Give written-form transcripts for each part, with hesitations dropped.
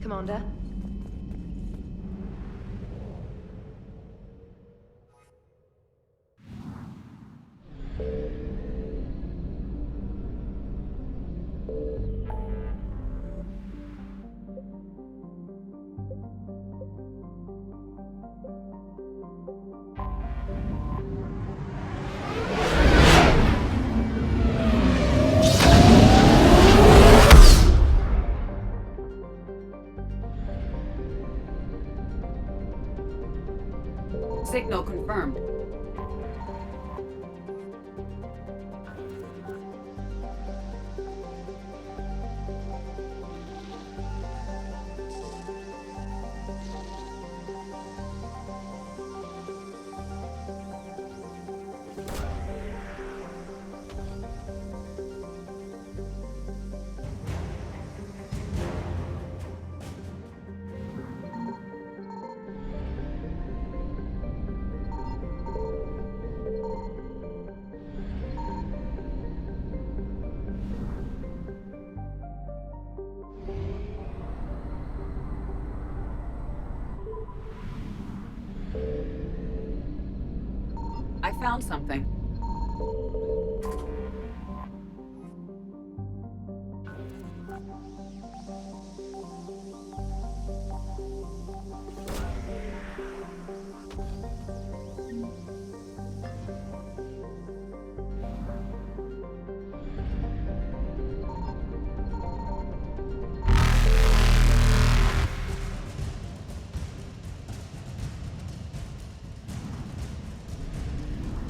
Commander. Signal confirmed. I found something.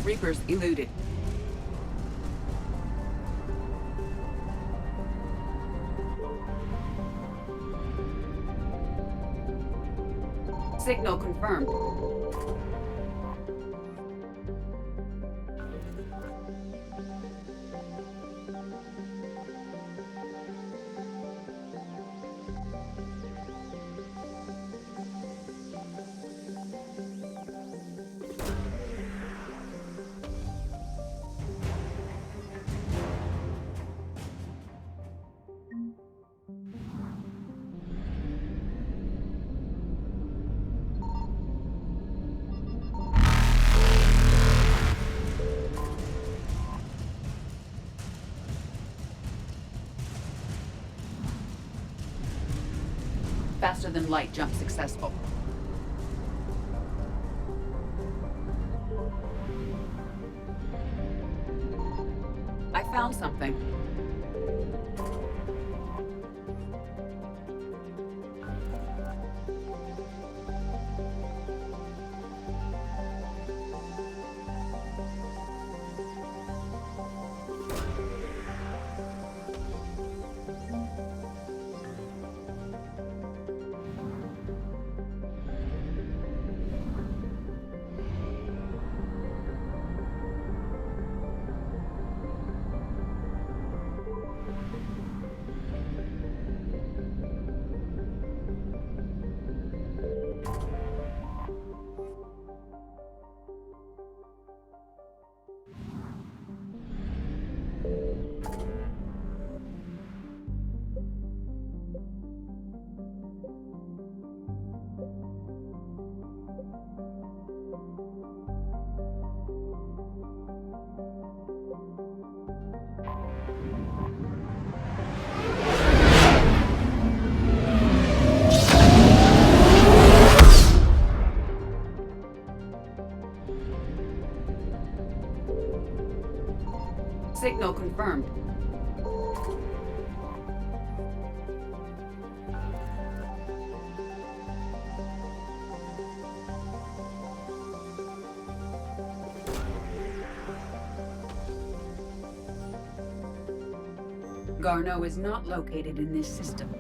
Reapers eluded. Signal confirmed. Faster than light jump successful. I found something. Signal confirmed. Garneau is not located in this system.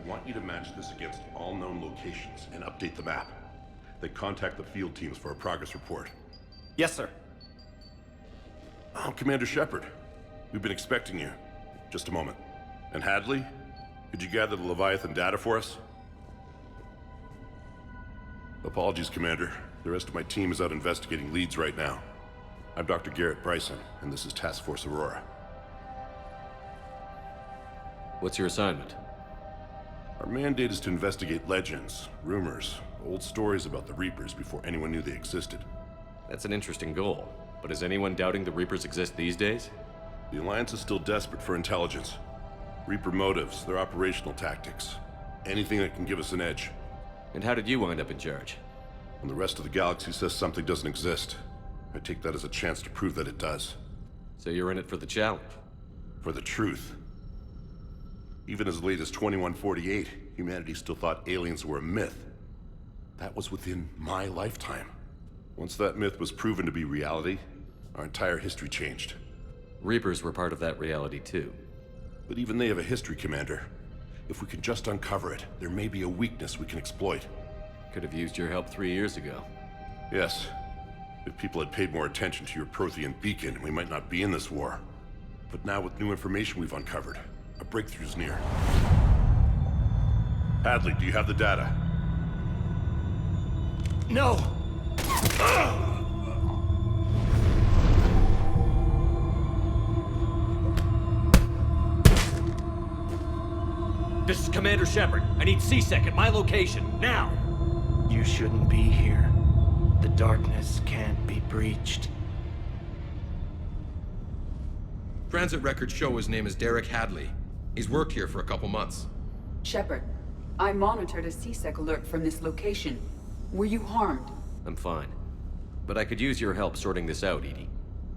want you to match this against all known locations and update the map. Then contact the field teams for a progress report. Yes, sir. I'm Commander Shepard. We've been expecting you. Just a moment. And Hadley, could you gather the Leviathan data for us? Apologies, Commander. The rest of my team is out investigating leads right now. I'm Dr. Garrett Bryson, and this is Task Force Aurora. What's your assignment? Our mandate is to investigate legends, rumors, old stories about the Reapers before anyone knew they existed. That's an interesting goal, but is anyone doubting the Reapers exist these days? The Alliance is still desperate for intelligence. Reaper motives, their operational tactics. Anything that can give us an edge. And how did you wind up in charge? When the rest of the galaxy says something doesn't exist, I take that as a chance to prove that it does. So you're in it for the challenge? For the truth. Even as late as 2148, humanity still thought aliens were a myth. That was within my lifetime. Once that myth was proven to be reality, our entire history changed. Reapers were part of that reality too. But even they have a history, Commander. If we can just uncover it, there may be a weakness we can exploit. Could have used your help 3 years ago. Yes. If people had paid more attention to your Prothean beacon, we might not be in this war. But now with new information we've uncovered, a breakthrough's near. Hadley, do you have the data? No! This is Commander Shepard. I need C-Sec at my location, now! You shouldn't be here. The darkness can't be breached. Transit records show his name is Derek Hadley. He's worked here for a couple months. Shepard, I monitored a C-Sec alert from this location. Were you harmed? I'm fine. But I could use your help sorting this out, Edie.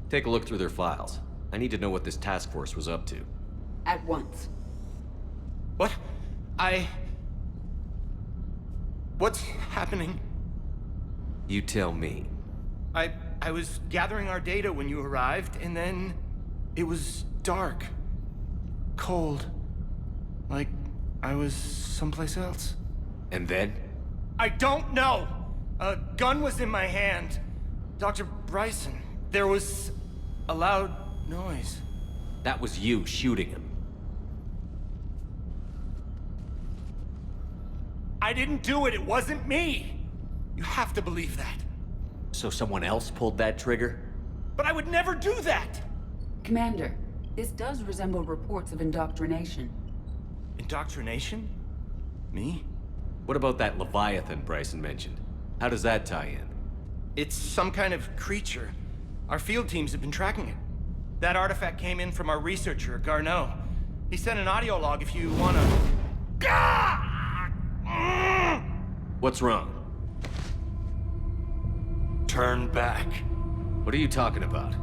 Take a look through their files. I need to know what this task force was up to. At once. What? What's happening? You tell me. I was gathering our data when you arrived, and then it was dark. Cold. Like I was someplace else. And then? I don't know! A gun was in my hand. Dr. Bryson, there was a loud noise. That was you shooting him. I didn't do it, it wasn't me! You have to believe that. So someone else pulled that trigger? But I would never do that! Commander, this does resemble reports of indoctrination. Indoctrination? Me? What about that Leviathan Bryson mentioned? How does that tie in? It's some kind of creature. Our field teams have been tracking it. That artifact came in from our researcher, Garneau. He sent an audio log if you wanna... What's wrong? Turn back. What are you talking about?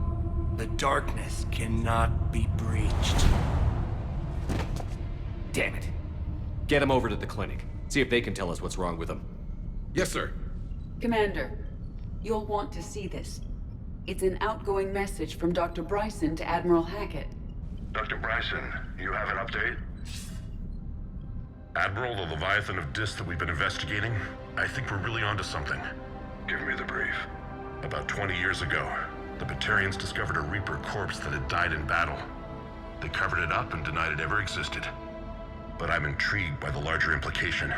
The darkness cannot be breached. Damn it. Get him over to the clinic. See if they can tell us what's wrong with him. Yes, sir. Commander, you'll want to see this. It's an outgoing message from Dr. Bryson to Admiral Hackett. Dr. Bryson, you have an update? Admiral, the Leviathan of Dis that we've been investigating, I think we're really onto something. Give me the brief. About 20 years ago, the Batarians discovered a Reaper corpse that had died in battle. They covered it up and denied it ever existed. But I'm intrigued by the larger implication.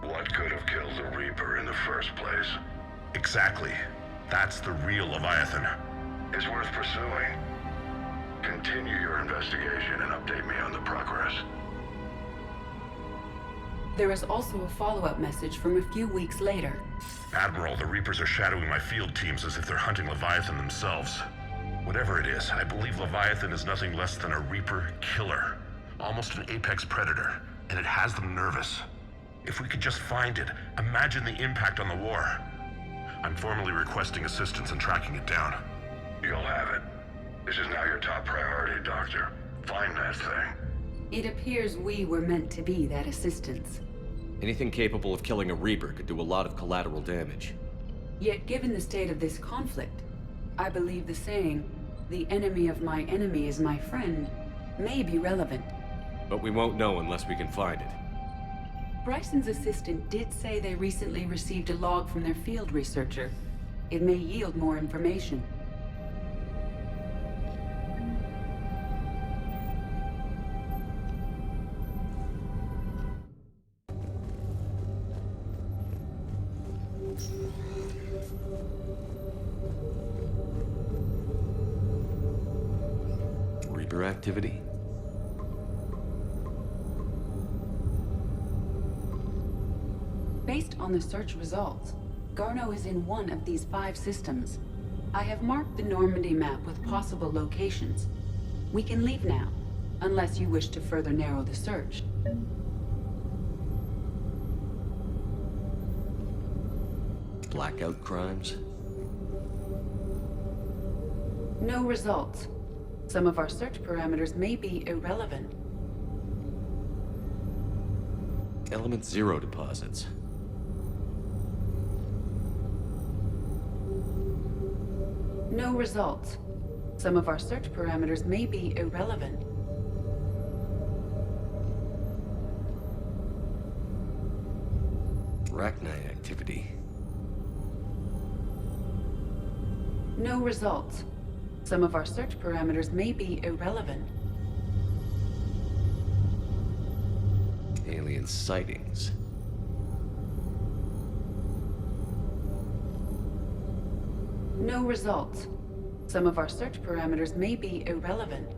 What could have killed the Reaper in the first place? Exactly. That's the real Leviathan. It's worth pursuing. Continue your investigation and update me on the progress. There is also a follow-up message from a few weeks later. Admiral, the Reapers are shadowing my field teams as if they're hunting Leviathan themselves. Whatever it is, I believe Leviathan is nothing less than a Reaper killer. Almost an apex predator, and it has them nervous. If we could just find it, imagine the impact on the war. I'm formally requesting assistance in tracking it down. You'll have it. This is now your top priority, Doctor. Find that thing. It appears we were meant to be that assistance. Anything capable of killing a Reaper could do a lot of collateral damage. Yet given the state of this conflict, I believe the saying, "The enemy of my enemy is my friend," may be relevant. But we won't know unless we can find it. Bryson's assistant did say they recently received a log from their field researcher. It may yield more information. Reaper activity? Based on the search results, Garneau is in one of these 5 systems. I have marked the Normandy map with possible locations. We can leave now, unless you wish to further narrow the search. Blackout crimes? No results. Some of our search parameters may be irrelevant. Element Zero deposits. No results. Some of our search parameters may be irrelevant. Arachnite activity. No results. Some of our search parameters may be irrelevant. Alien sightings. No results. Some of our search parameters may be irrelevant.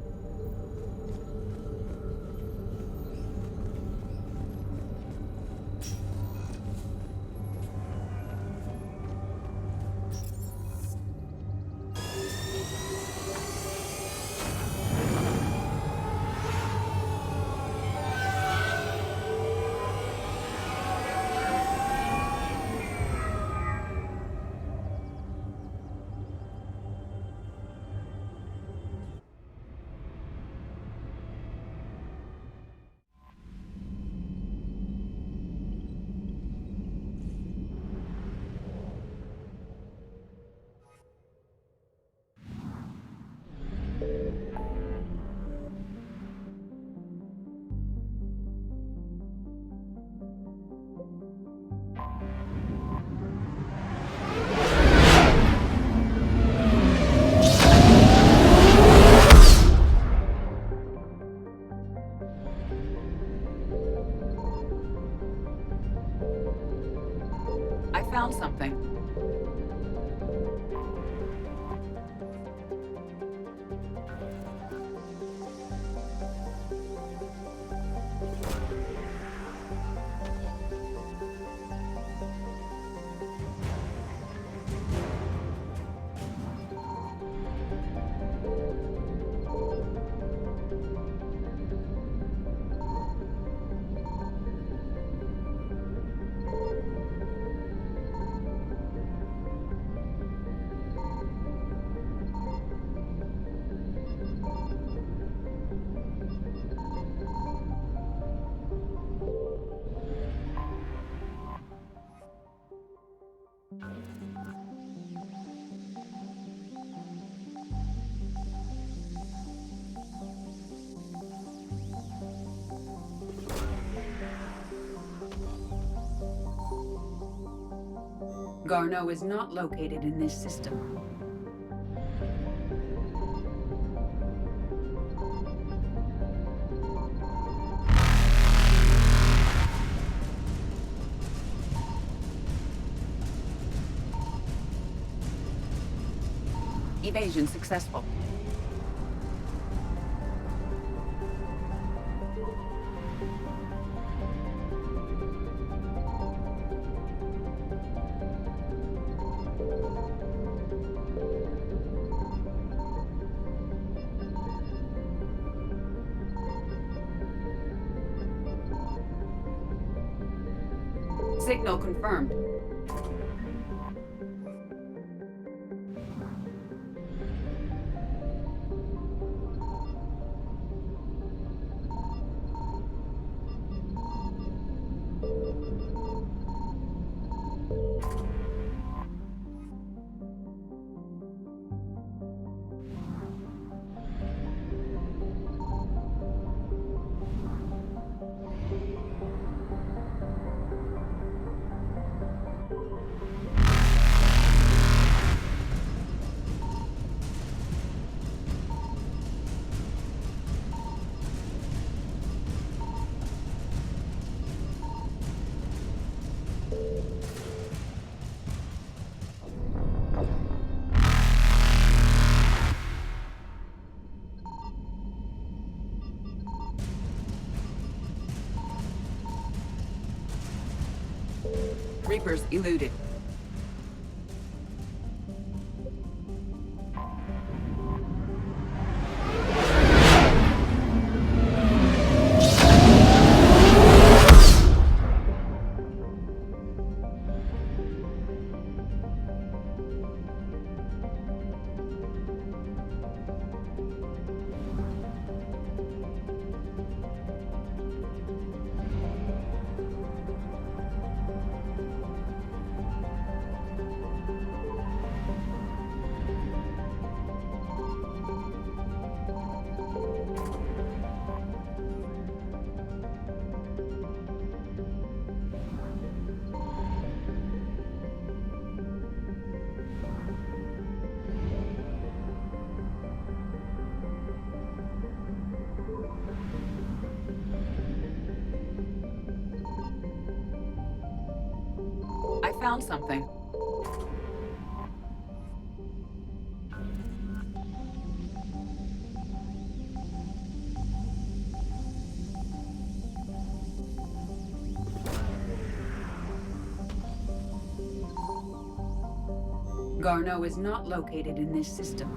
I found something. Garneau is not located in this system. Evasion successful. Signal confirmed. Reapers eluded. I found something. Garneau is not located in this system.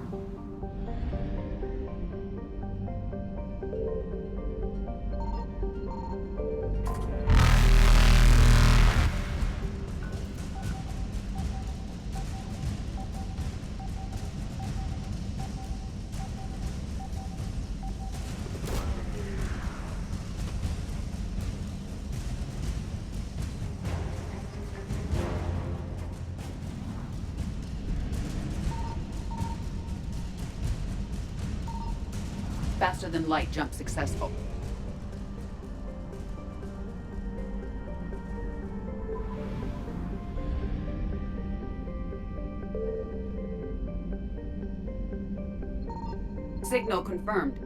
Faster than light jump successful. Signal confirmed.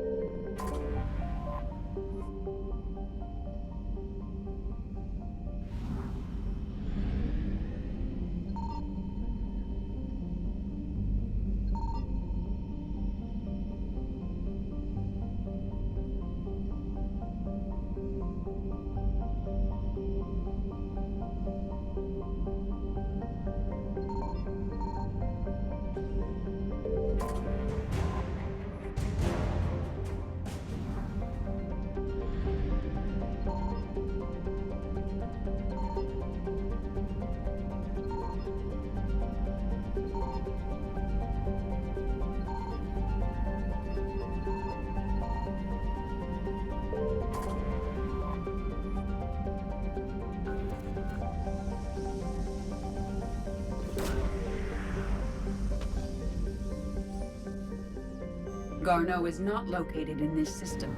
Garneau is not located in this system.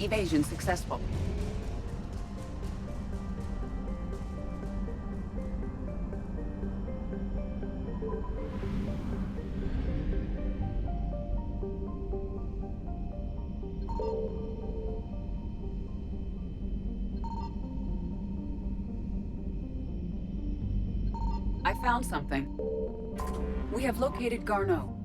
Evasion successful. I found something. We have located Garneau.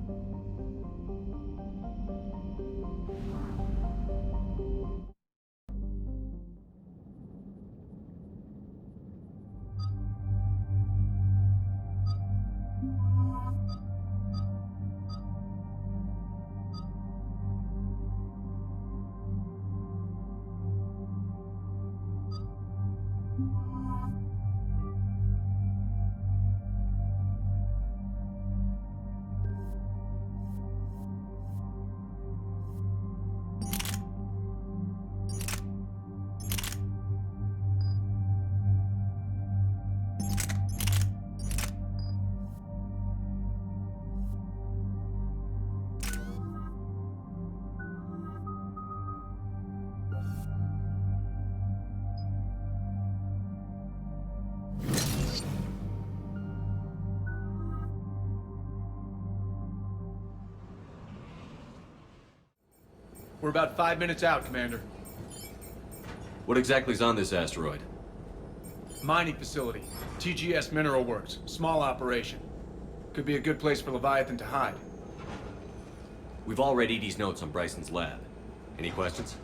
We're about 5 minutes out, Commander. What exactly is on this asteroid? Mining facility. TGS Mineral Works. Small operation. Could be a good place for Leviathan to hide. We've all read Edie's notes on Bryson's lab. Any questions?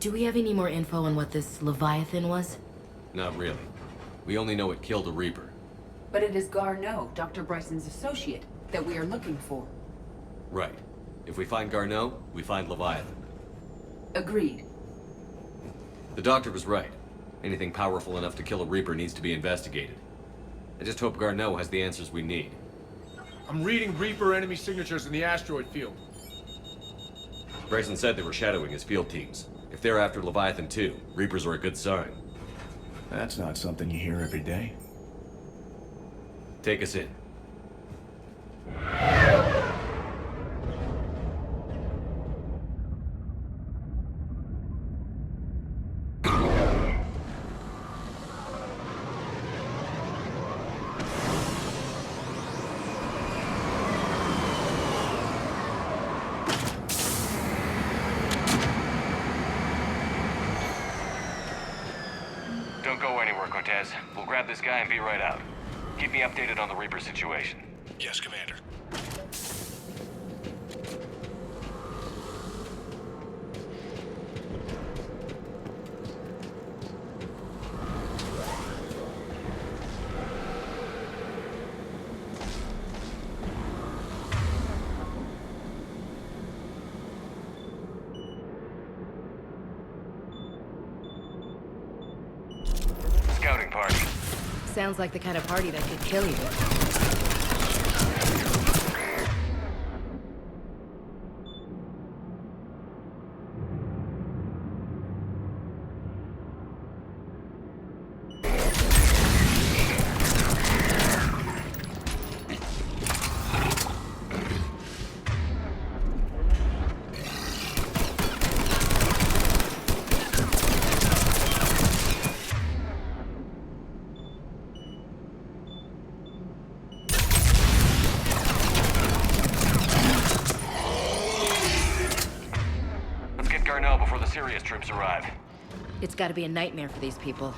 Do we have any more info on what this Leviathan was? Not really. We only know it killed a Reaper. But it is Garneau, Dr. Bryson's associate, that we are looking for. Right. If we find Garneau, we find Leviathan. Agreed. The doctor was right. Anything powerful enough to kill a Reaper needs to be investigated. I just hope Garneau has the answers we need. I'm reading Reaper enemy signatures in the asteroid field. Bryson said they were shadowing his field teams. If they're after Leviathan too, Reapers are a good sign. That's not something you hear every day. Take us in. Don't go anywhere, Cortez. We'll grab this guy and be right out. Keep me updated on the Reaper situation. Yes, Commander. Scouting party. Sounds like the kind of party that could kill you. Let's get Garneau before the serious troops arrive. It's gotta be a nightmare for these people.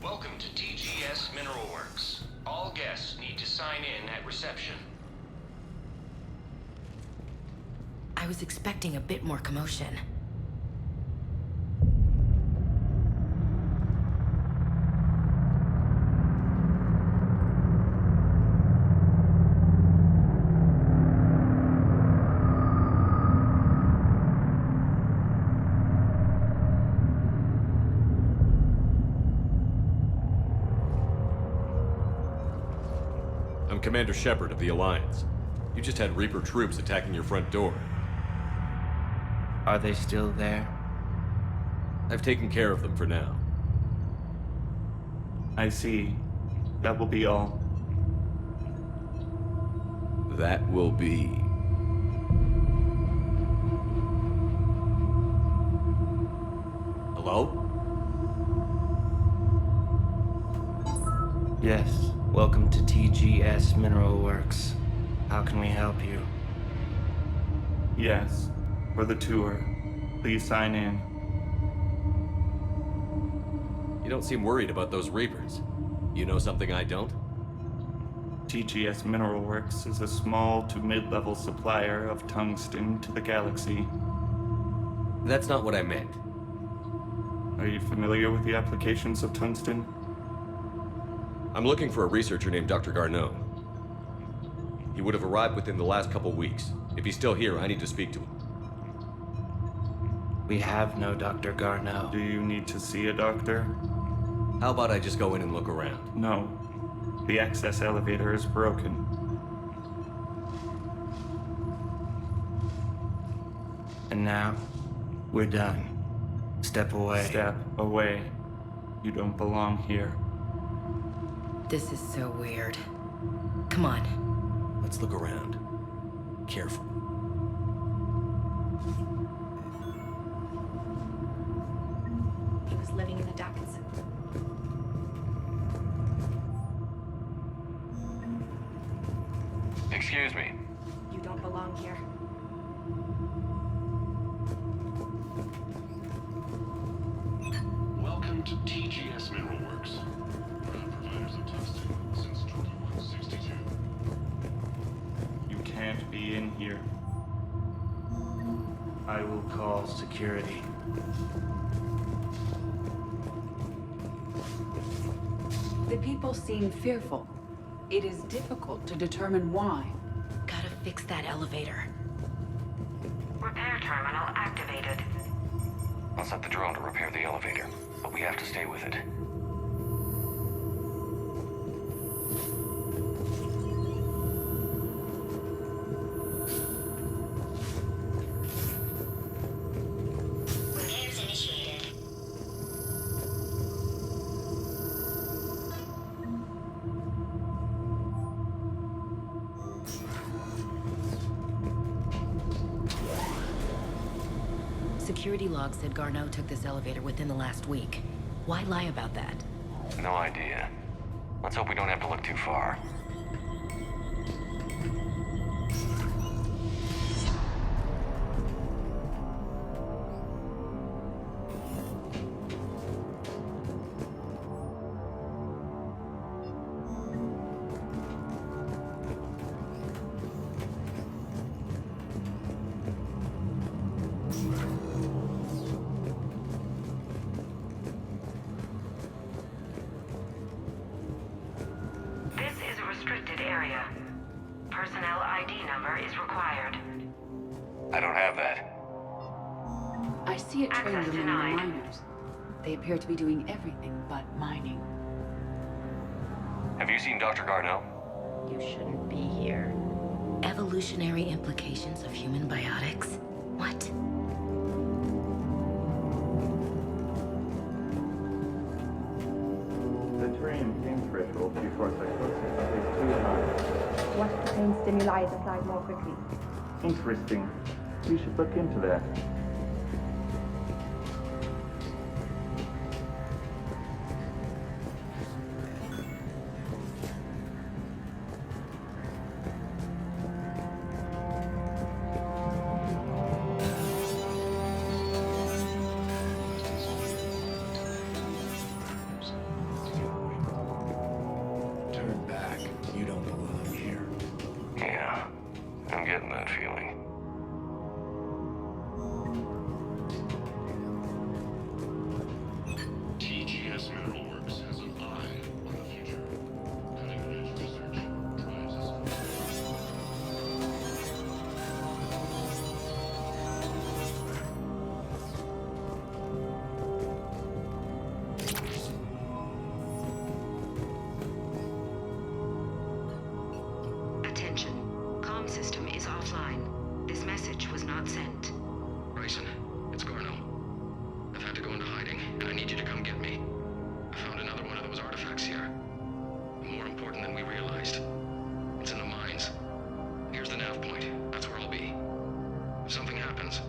Welcome to TGS Mineral Works. All guests need to sign in at reception. I was expecting a bit more commotion. I'm Commander Shepard of the Alliance. You just had Reaper troops attacking your front door. Are they still there? I've taken care of them for now. I see. That will be all. That will be... Hello? Yes, welcome to TGS Mineral Works. How can we help you? Yes, for the tour. Please sign in. You don't seem worried about those Reapers. You know something I don't? TGS Mineral Works is a small to mid-level supplier of tungsten to the galaxy. That's not what I meant. Are you familiar with the applications of tungsten? I'm looking for a researcher named Dr. Garneau. He would have arrived within the last couple weeks. If he's still here, I need to speak to him. We have no Dr. Garneau. Do you need to see a doctor? How about I just go in and look around? No. The access elevator is broken. And now, we're done. Step away. Step away. You don't belong here. This is so weird. Come on. Let's look around. Careful. He was living in the ducts. Excuse me. You don't belong here. Welcome to TGS Mineral Works. Proud providers of tungsten since 2162. You can't be in here. I will call security. The people seem fearful. It is difficult to determine why. Gotta fix that elevator. Repair terminal activated. I'll set the drone to repair the elevator, but we have to stay with it. Repairs initiated. Security log said Garneau took this elevator within the last week. Why lie about that? No idea. Let's hope we don't have to look too far. This is a restricted area. Personnel ID number is required. I don't have that. I see a trend Access among the denied. miners. They appear to be doing everything but mining. Have you seen Dr. Garneau? You shouldn't be here. Evolutionary implications of human biotics? What? The terrain pain threshold before psychosis is too high. What if the pain stimuli is applied more quickly? Interesting. We should look into that. Turn back. You don't belong here. Yeah, I'm getting that feeling. TGS Mineral Works has an eye on the future. Cutting-edge research drives us. Attention. Comm system is offline. This message was not sent. Bryson, it's Garneau. I've had to go into hiding, and I need you to come get me. I found another one of those artifacts here. More important than we realized. It's in the mines. Here's the nav point. That's where I'll be. If something happens,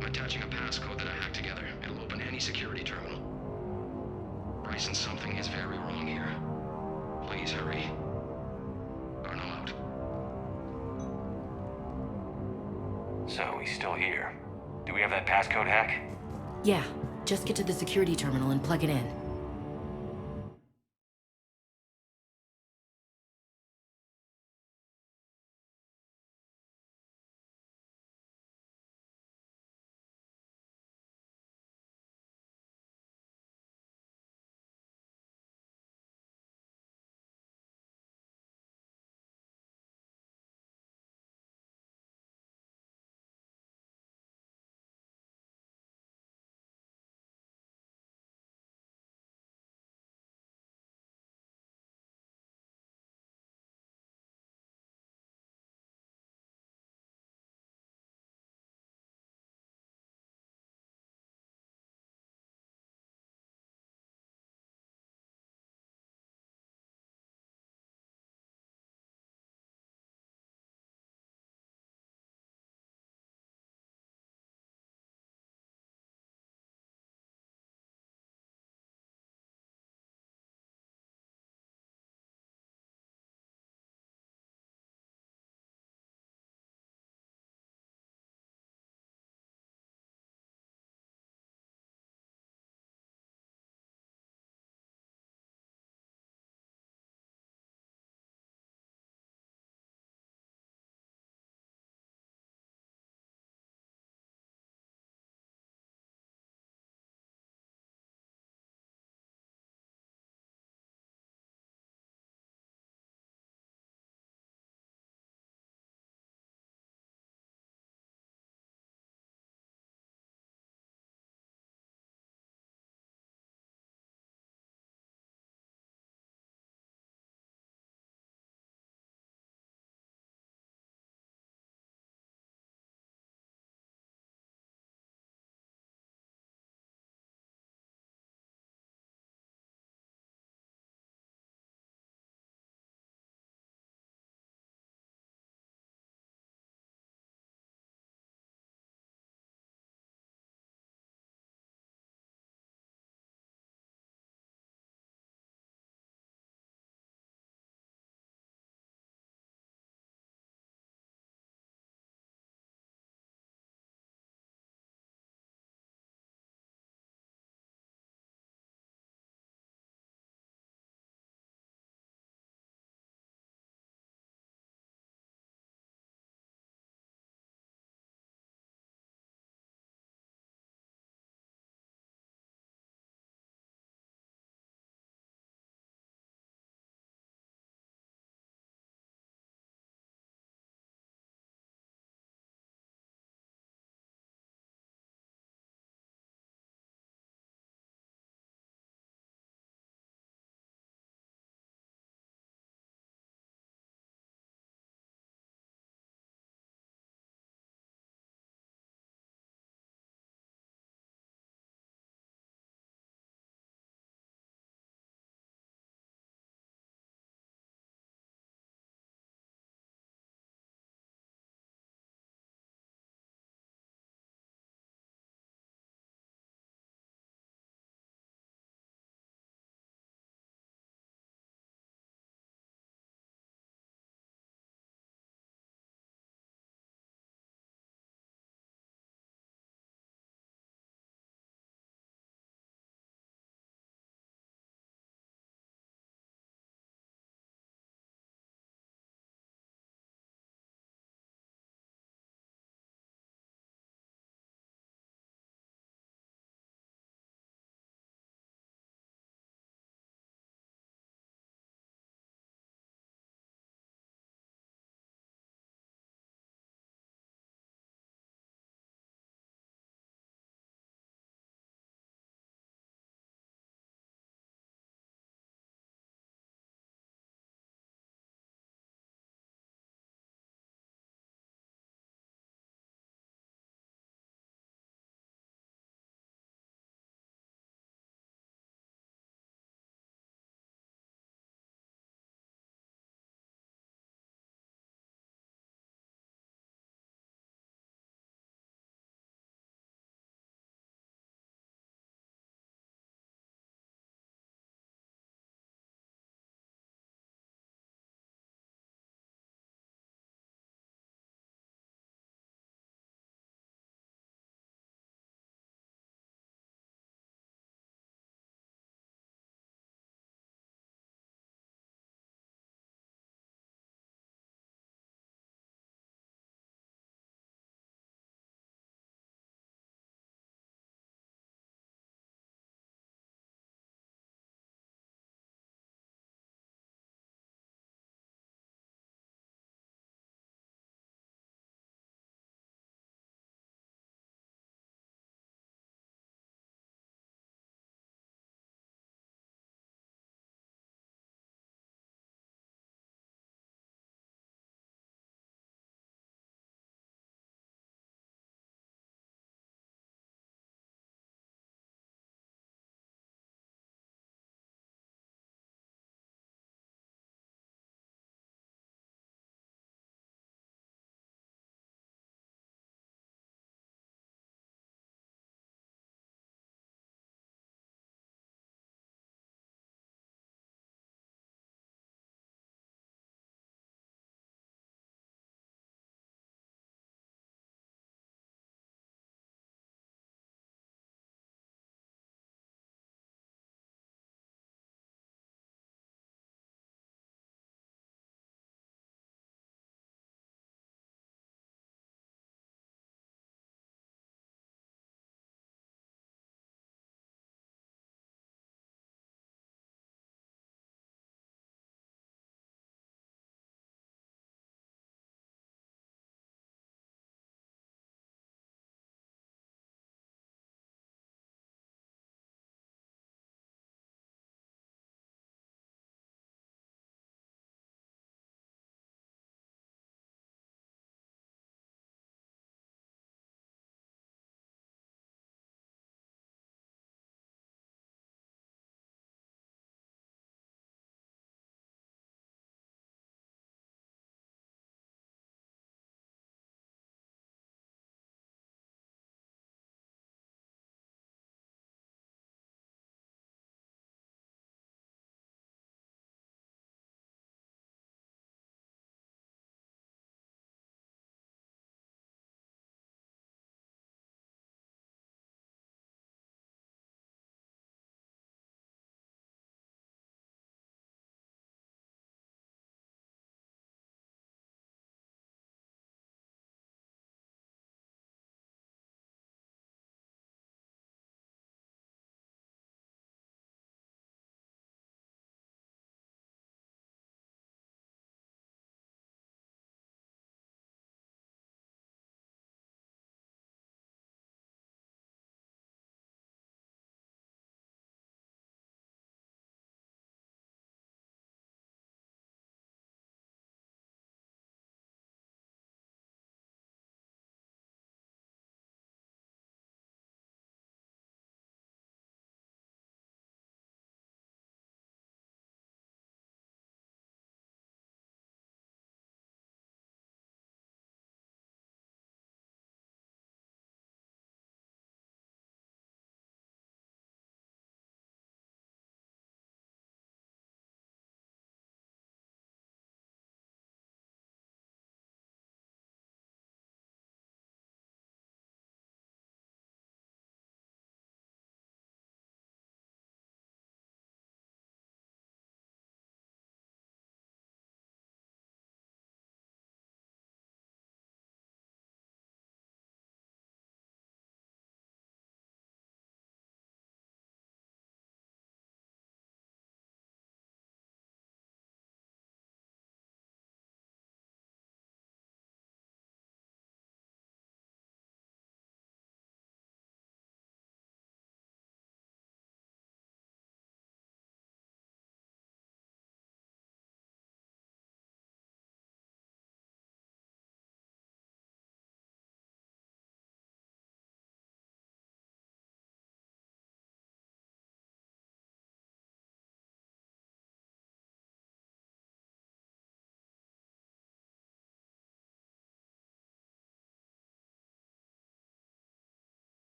I'm attaching a passcode that I hacked together. It'll open any security terminal. Bryson, something is very wrong here. he's still here. Do we have that passcode hack? Yeah, just get to the security terminal and plug it in.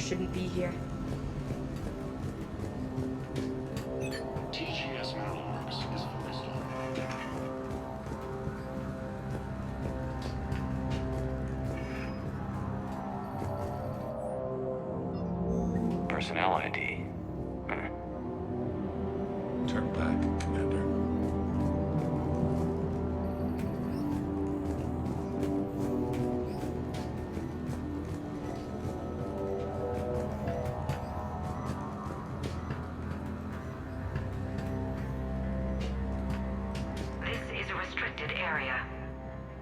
shouldn't be here. TGS Mineral Works is focused on. Personnel ID. Turn back, Commander. This is a restricted area.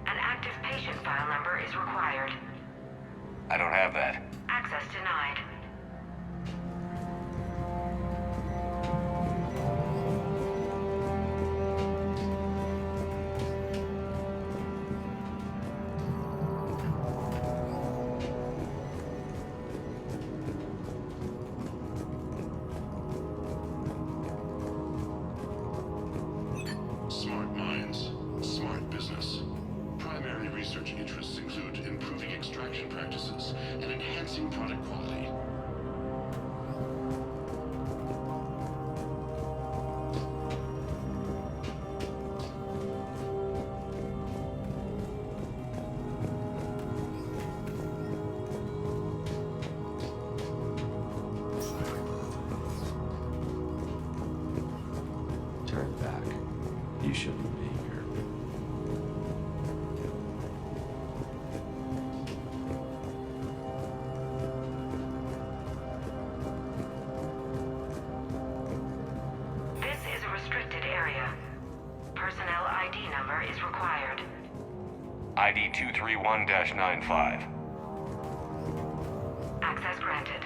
An active patient file number is required. I don't have that. Access denied. Smart minds, smart business. Primary research interests include improving extraction practices and enhancing product quality. Turn back. You shouldn't be here. This is a restricted area. Personnel ID number is required. ID 231-95. Access granted.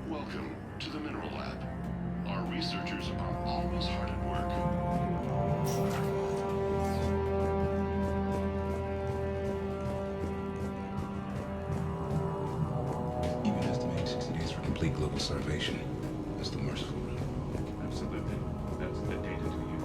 Welcome to the Mineral Lab. Our researchers are always hard at work. Even estimating 60 days for complete global starvation. That's the merciful route. Absolutely. That's the data to use.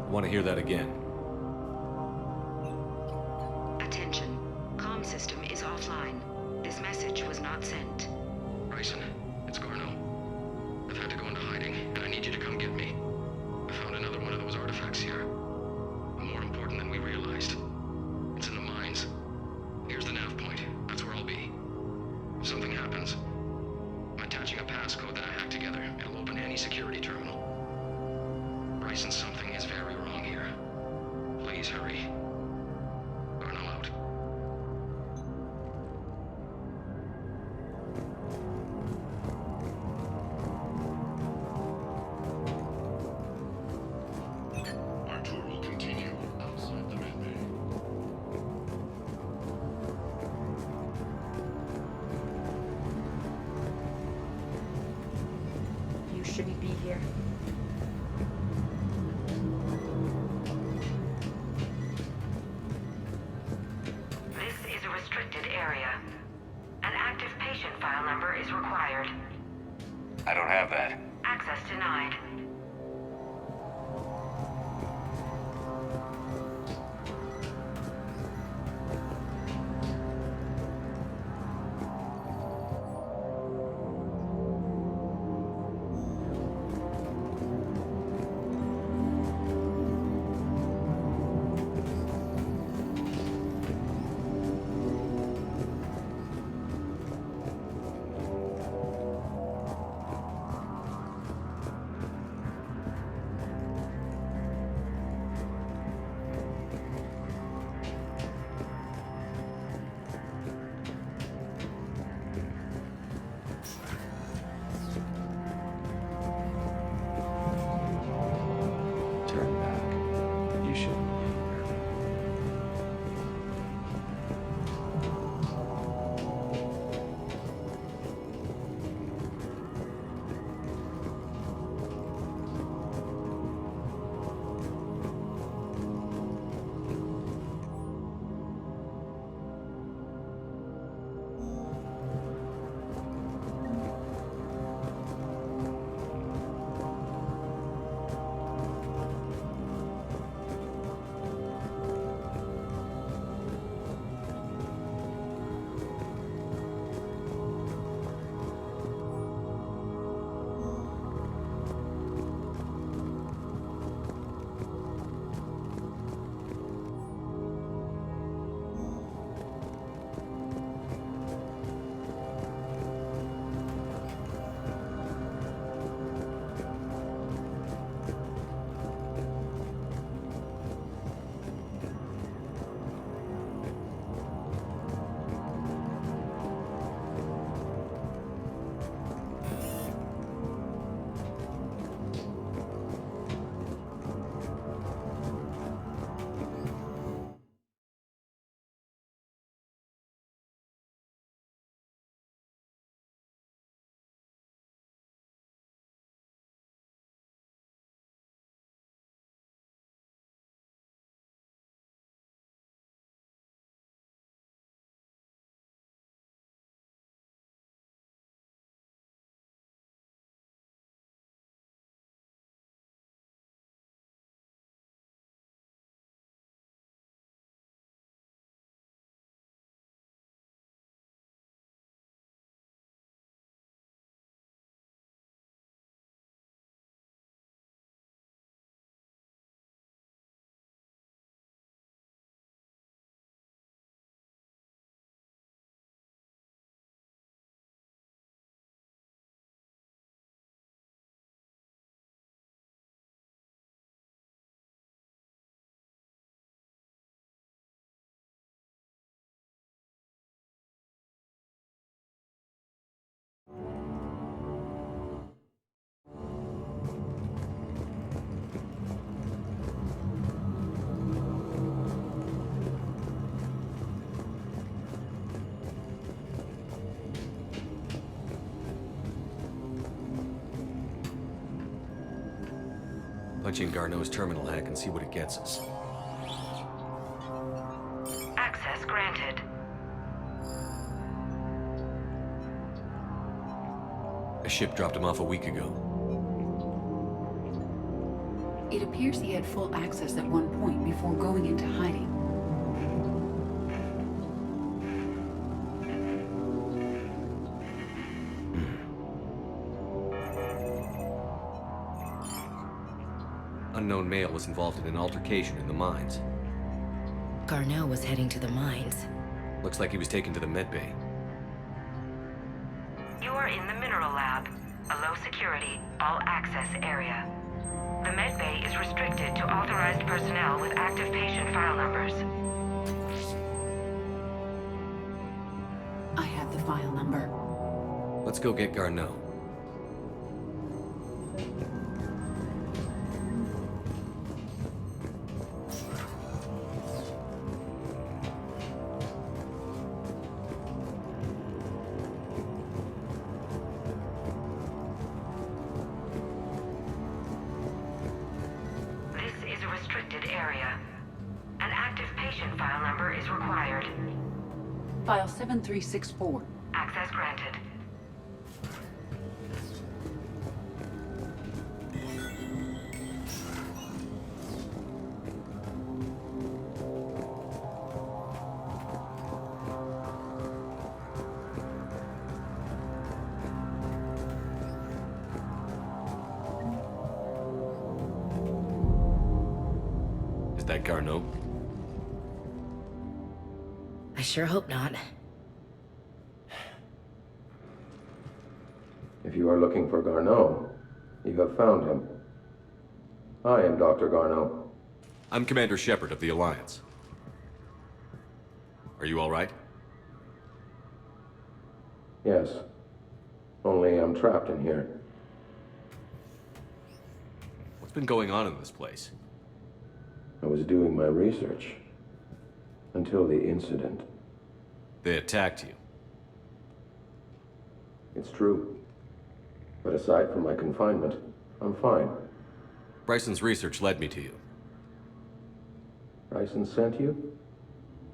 Want to hear that again? Attention. Comm system is offline. This message was not sent. Bryson, it's Garno. I've had to go into hiding, and I need you to come get me. I found another one of those artifacts here. More important than we realized. It's in the mines. Here's the nav point. That's where I'll be. If something happens, I'm attaching a passcode that I hacked together. It'll open any security terminal. Bryson, something is very wrong here. Please hurry. Garno out. Our tour will continue outside the medbay. You shouldn't be here. This is a restricted area. An active patient file number is required. I don't have that. Access denied. Punch in Garneau's terminal hack and see what it gets us. Access granted. A ship dropped him off a week ago. It appears he had full access at one point before going into hiding. Unknown male was involved in an altercation in the mines. Garneau was heading to the mines. Looks like he was taken to the medbay. You are in the mineral lab, a low security, all access area. The medbay is restricted to authorized personnel with active patient file numbers. I have the file number. Let's go get Garneau. File 7364. Access granted. Is that Garneau? I sure hope not. If you are looking for Garneau, you have found him. I am Dr. Garneau. I'm Commander Shepard of the Alliance. Are you all right? Yes. Only I'm trapped in here. What's been going on in this place? I was doing my research. Until the incident. They attacked you. It's true. But aside from my confinement, I'm fine. Bryson's research led me to you. Bryson sent you?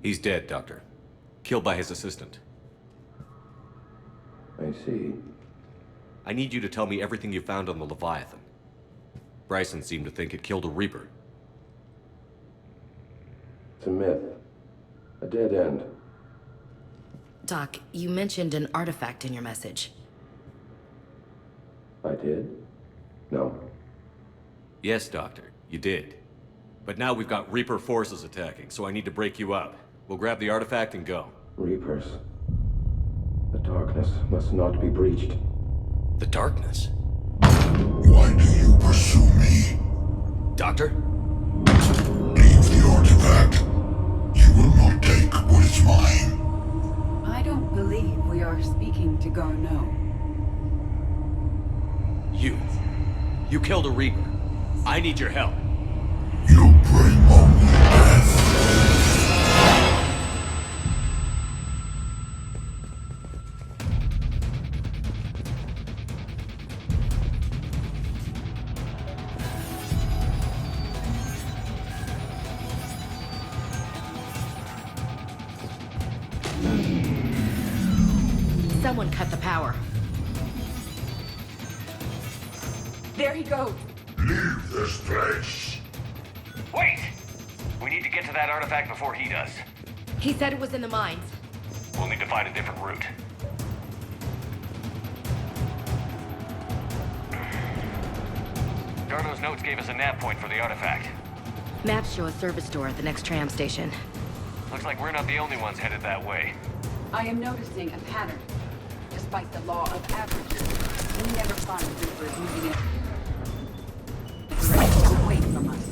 He's dead, Doctor. Killed by his assistant. I see. I need you to tell me everything you found on the Leviathan. Bryson seemed to think it killed a Reaper. It's a myth. A dead end. Doc, you mentioned an artifact in your message. I did? No. Yes, Doctor, you did. But now we've got Reaper forces attacking, so I need to break you up. We'll grab the artifact and go. Reapers. The darkness must not be breached. The darkness? Why do you pursue me? Doctor? Leave the artifact. You will not take what is mine. I don't believe we are speaking to Garneau. You killed a Reaper. I need your help. You bring only death. Someone cut the power. There he goes. Leave this place. Wait! We need to get to that artifact before he does. He said it was in the mines. We'll need to find a different route. Garneau's notes gave us a nav point for the artifact. Maps show a service door at the next tram station. Looks like we're not the only ones headed that way. I am noticing a pattern. Despite the law of averages, we never find Reapers moving it. It's ready away from us.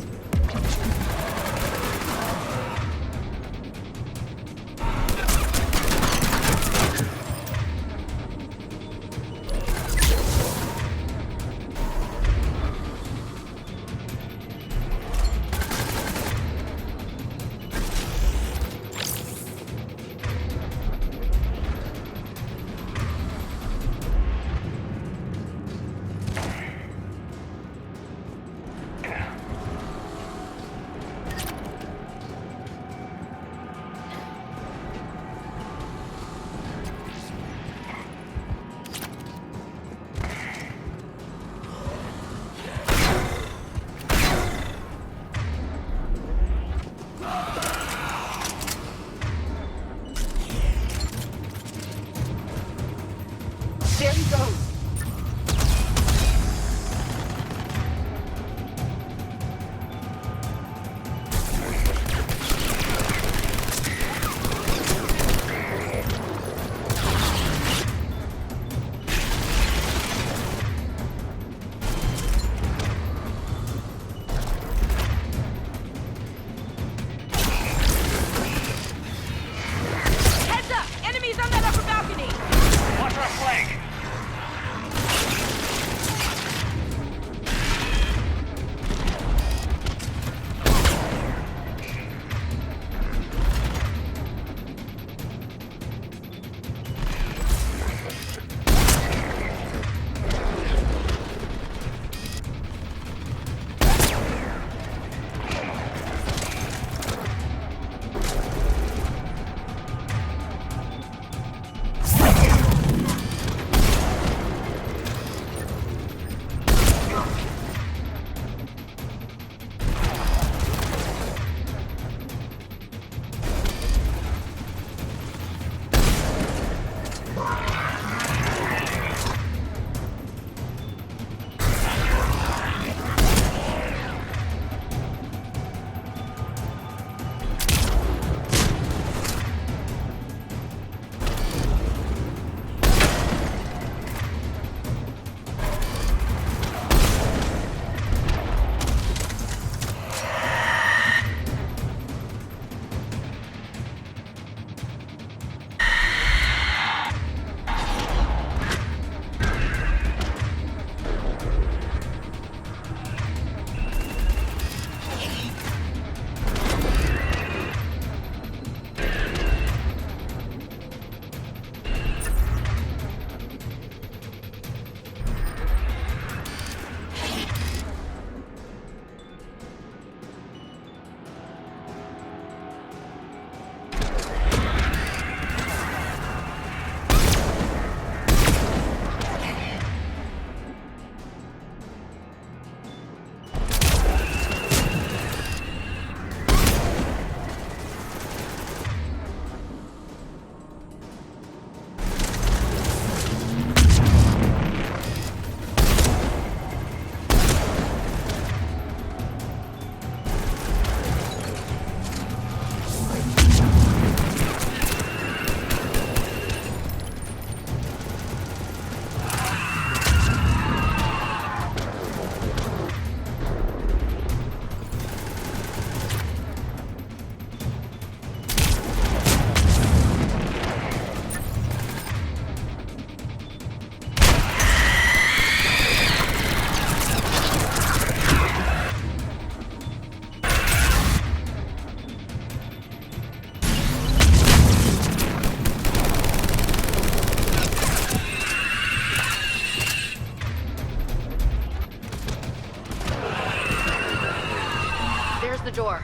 Where's the door?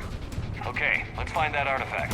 Okay, let's find that artifact.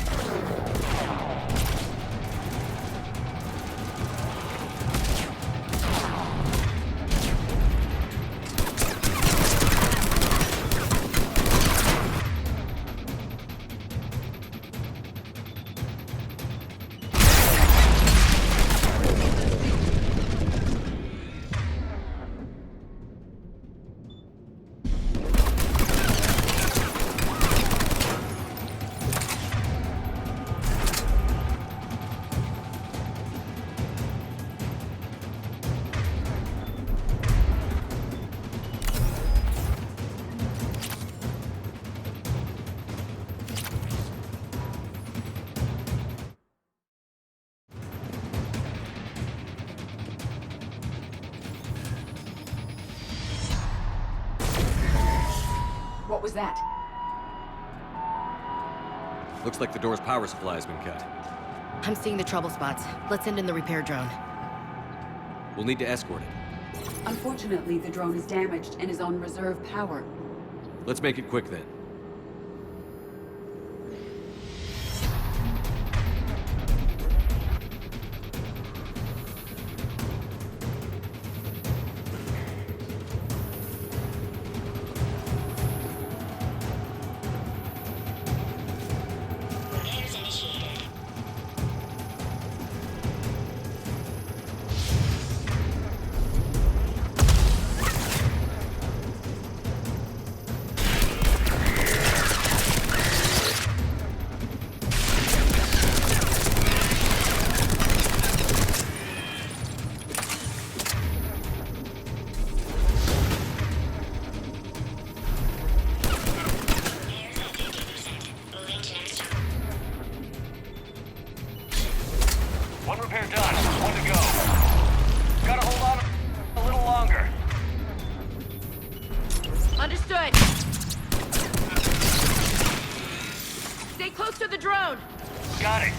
What was that? Looks like the door's power supply has been cut. I'm seeing the trouble spots. Let's send in the repair drone. We'll need to escort it. Unfortunately, the drone is damaged and is on reserve power. Let's make it quick then. One repair done. One to go. Gotta hold on a little longer. Understood. Stay close to the drone. Got it.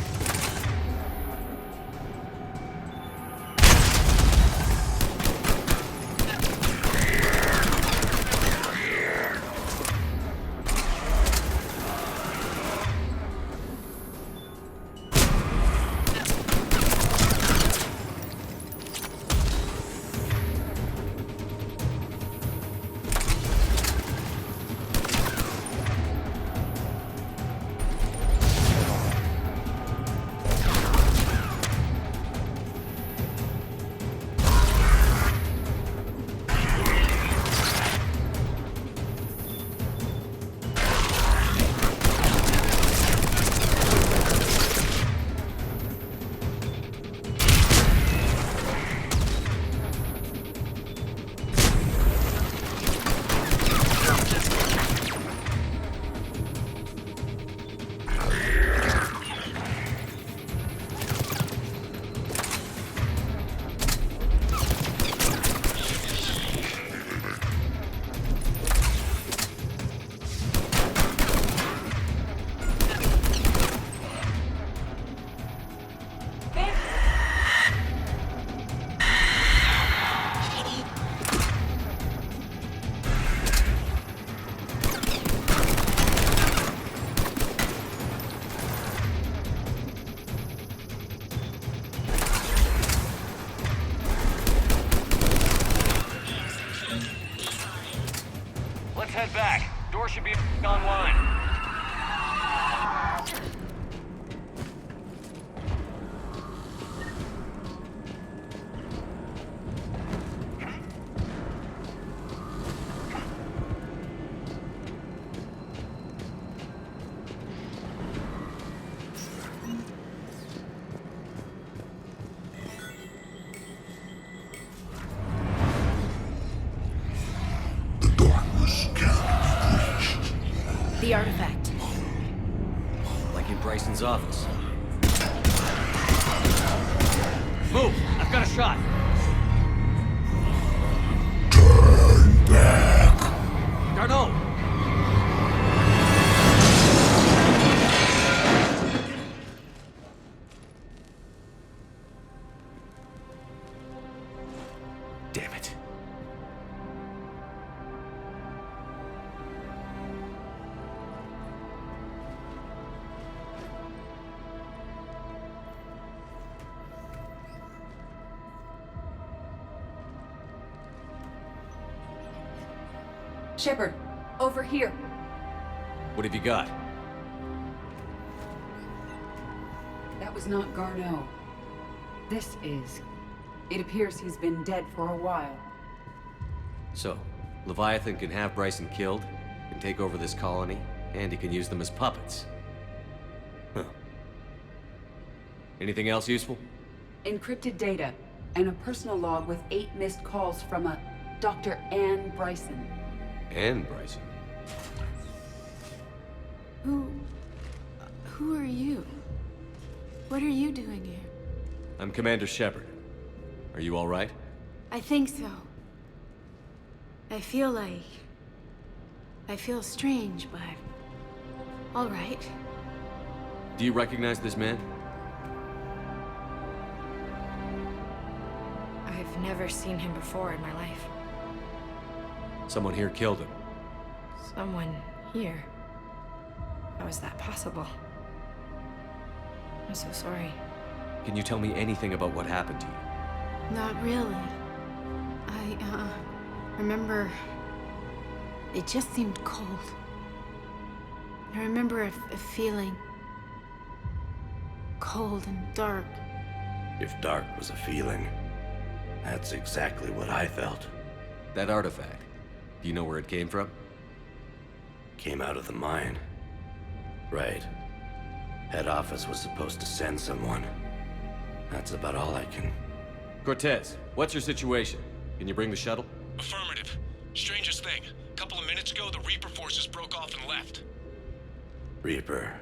Let's head back. Door should be online. The artifact. Like in Bryson's office. Move! I've got a shot! Turn back! Garneau! Damn it. Shepard, over here. What have you got? That was not Garneau. This is. It appears he's been dead for a while. So, Leviathan can have Bryson killed, can take over this colony, and he can use them as puppets. Huh. Anything else useful? Encrypted data, and a personal log with 8 missed calls from a Dr. Ann Bryson. Ann Bryson? Who are you? What are you doing here? I'm Commander Shepard. Are you all right? I think so. I feel strange, but... all right. Do you recognize this man? I've never seen him before in my life. Someone here killed him. Someone here? How is that possible? I'm so sorry. Can you tell me anything about what happened to you? Not really. I remember... it just seemed cold. I remember a feeling... cold and dark. If dark was a feeling, that's exactly what I felt. That artifact, do you know where it came from? Came out of the mine. Right. Head office was supposed to send someone. That's about all I can... Cortez, what's your situation? Can you bring the shuttle? Affirmative. Strangest thing. A couple of minutes ago, the Reaper forces broke off and left. Reaper.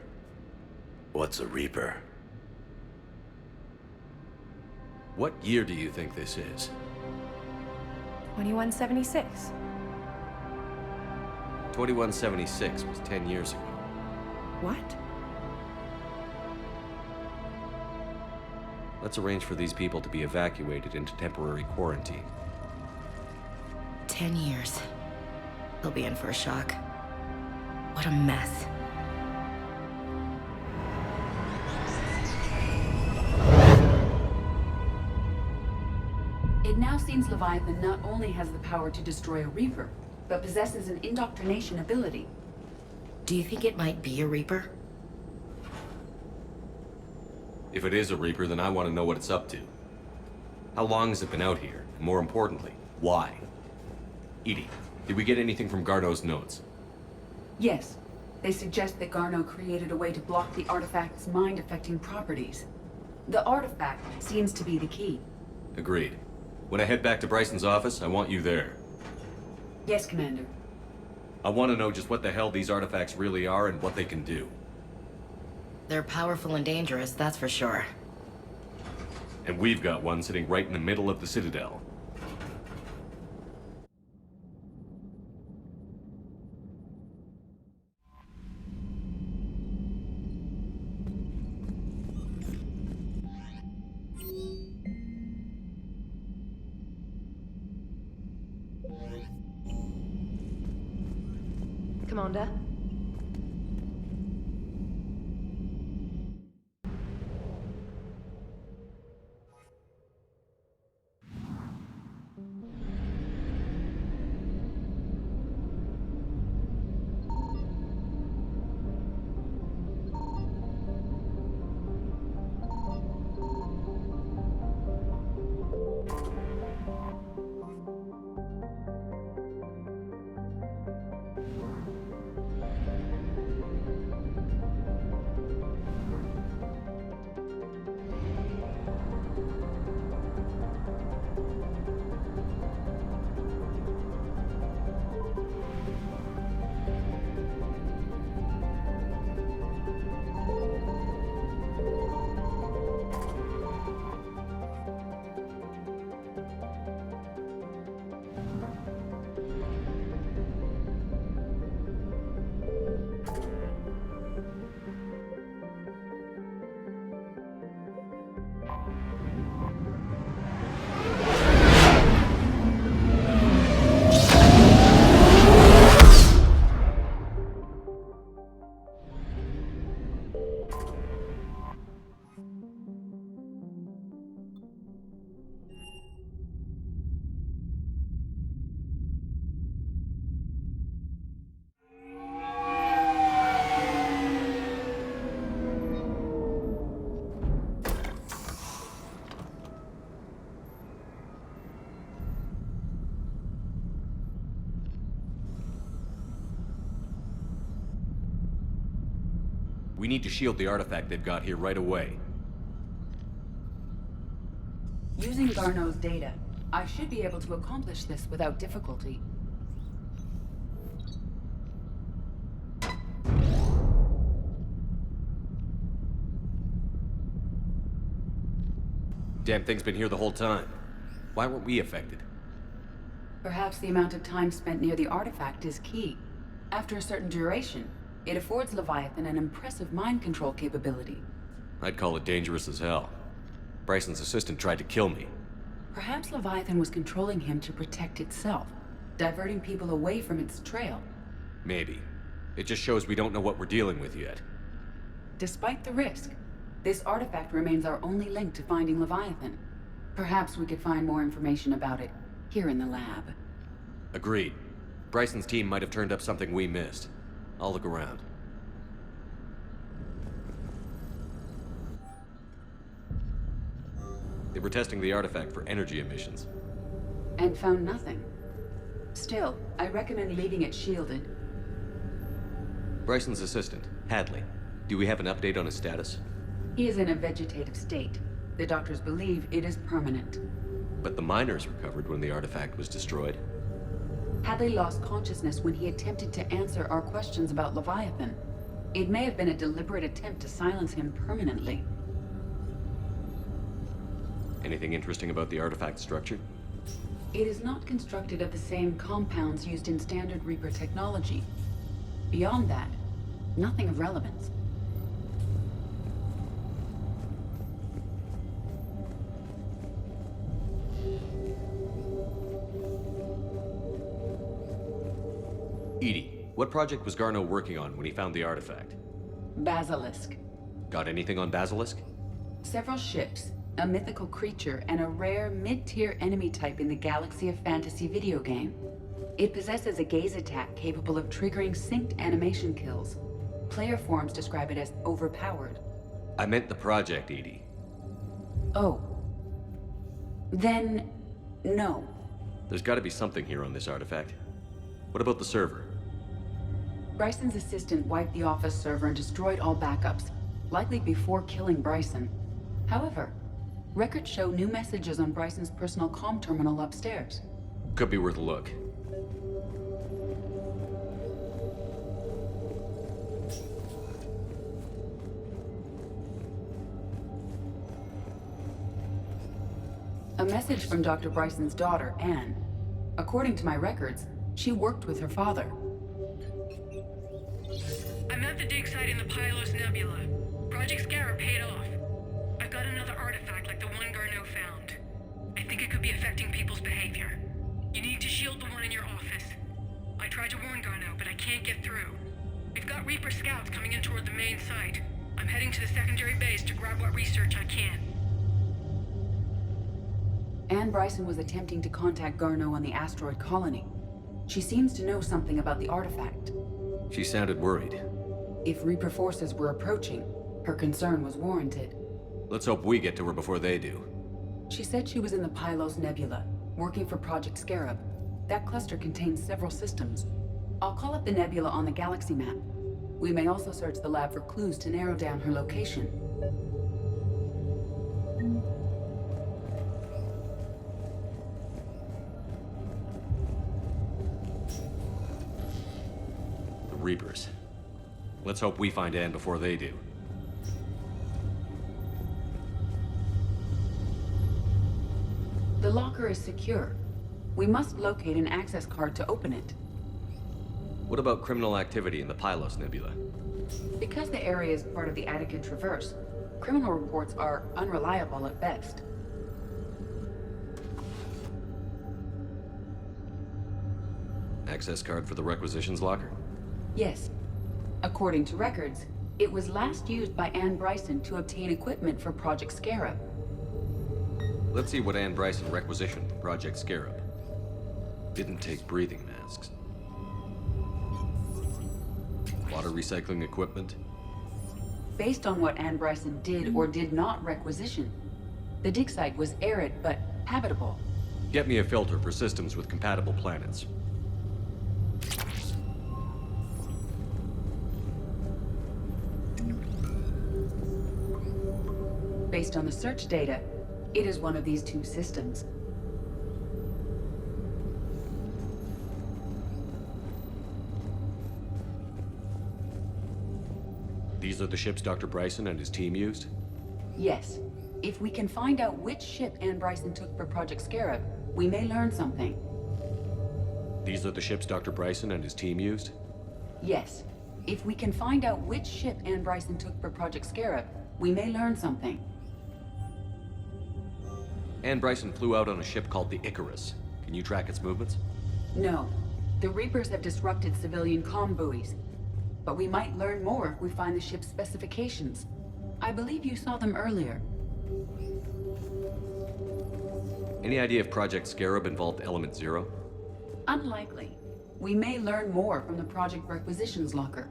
What's a Reaper? What year do you think this is? 2176. 2176 was 10 years ago. What? Let's arrange for these people to be evacuated into temporary quarantine. 10 years. They'll be in for a shock. What a mess. It now seems Leviathan not only has the power to destroy a Reaper, but possesses an indoctrination ability. Do you think it might be a Reaper? If it is a Reaper, then I want to know what it's up to. How long has it been out here? And more importantly, why? Edie, did we get anything from Garneau's notes? Yes. They suggest that Garneau created a way to block the artifact's mind-affecting properties. The artifact seems to be the key. Agreed. When I head back to Bryson's office, I want you there. Yes, Commander. I want to know just what the hell these artifacts really are and what they can do. They're powerful and dangerous, that's for sure. And we've got one sitting right in the middle of the Citadel. Commander? We need to shield the artifact they've got here right away. Using Garneau's data, I should be able to accomplish this without difficulty. Damn thing's been here the whole time. Why weren't we affected? Perhaps the amount of time spent near the artifact is key. After a certain duration, it affords Leviathan an impressive mind control capability. I'd call it dangerous as hell. Bryson's assistant tried to kill me. Perhaps Leviathan was controlling him to protect itself, diverting people away from its trail. Maybe. It just shows we don't know what we're dealing with yet. Despite the risk, this artifact remains our only link to finding Leviathan. Perhaps we could find more information about it here in the lab. Agreed. Bryson's team might have turned up something we missed. I'll look around. They were testing the artifact for energy emissions. And found nothing. Still, I recommend leaving it shielded. Bryson's assistant, Hadley. Do we have an update on his status? He is in a vegetative state. The doctors believe it is permanent. But the miners recovered when the artifact was destroyed. Hadley lost consciousness when he attempted to answer our questions about Leviathan. It may have been a deliberate attempt to silence him permanently. Anything interesting about the artifact structure? It is not constructed of the same compounds used in standard Reaper technology. Beyond that, nothing of relevance. Edie, what project was Garneau working on when he found the artifact? Basilisk. Got anything on Basilisk? Several ships, a mythical creature, and a rare mid-tier enemy type in the Galaxy of Fantasy video game. It possesses a gaze attack capable of triggering synced animation kills. Player forums describe it as overpowered. I meant the project, Edie. Oh. Then, no. There's gotta be something here on this artifact. What about the server? Bryson's assistant wiped the office server and destroyed all backups, likely before killing Bryson. However, records show new messages on Bryson's personal comm terminal upstairs. Could be worth a look. A message from Dr. Bryson's daughter, Anne. According to my records, she worked with her father. I'm at the dig site in the Pylos Nebula. Project Scarab paid off. I've got another artifact like the one Garneau found. I think it could be affecting people's behavior. You need to shield the one in your office. I tried to warn Garneau, but I can't get through. We've got Reaper scouts coming in toward the main site. I'm heading to the secondary base to grab what research I can. Anne Bryson was attempting to contact Garneau on the asteroid colony. She seems to know something about the artifact. She sounded worried. If Reaper forces were approaching, her concern was warranted. Let's hope we get to her before they do. She said she was in the Pylos Nebula, working for Project Scarab. That cluster contains several systems. I'll call up the nebula on the galaxy map. We may also search the lab for clues to narrow down her location. The Reapers. Let's hope we find Anne before they do. The locker is secure. We must locate an access card to open it. What about criminal activity in the Pylos Nebula? Because the area is part of the Attica Traverse, criminal reports are unreliable at best. Access card for the requisitions locker? Yes. According to records, it was last used by Anne Bryson to obtain equipment for Project Scarab. Let's see what Anne Bryson requisitioned for Project Scarab. Didn't take breathing masks. Water recycling equipment? Based on what Anne Bryson did or did not requisition, the dig site was arid but habitable. Get me a filter for systems with compatible planets. Based on the search data, it is one of these two systems. These are the ships Dr. Bryson and his team used? Yes. If we can find out which ship Ann Bryson took for Project Scarab, we may learn something. These are the ships Dr. Bryson and his team used? Yes. If we can find out which ship Ann Bryson took for Project Scarab, we may learn something. Ann Bryson flew out on a ship called the Icarus. Can you track its movements? No. The Reapers have disrupted civilian comm buoys. But we might learn more if we find the ship's specifications. I believe you saw them earlier. Any idea if Project Scarab involved Element Zero? Unlikely. We may learn more from the Project Requisitions Locker.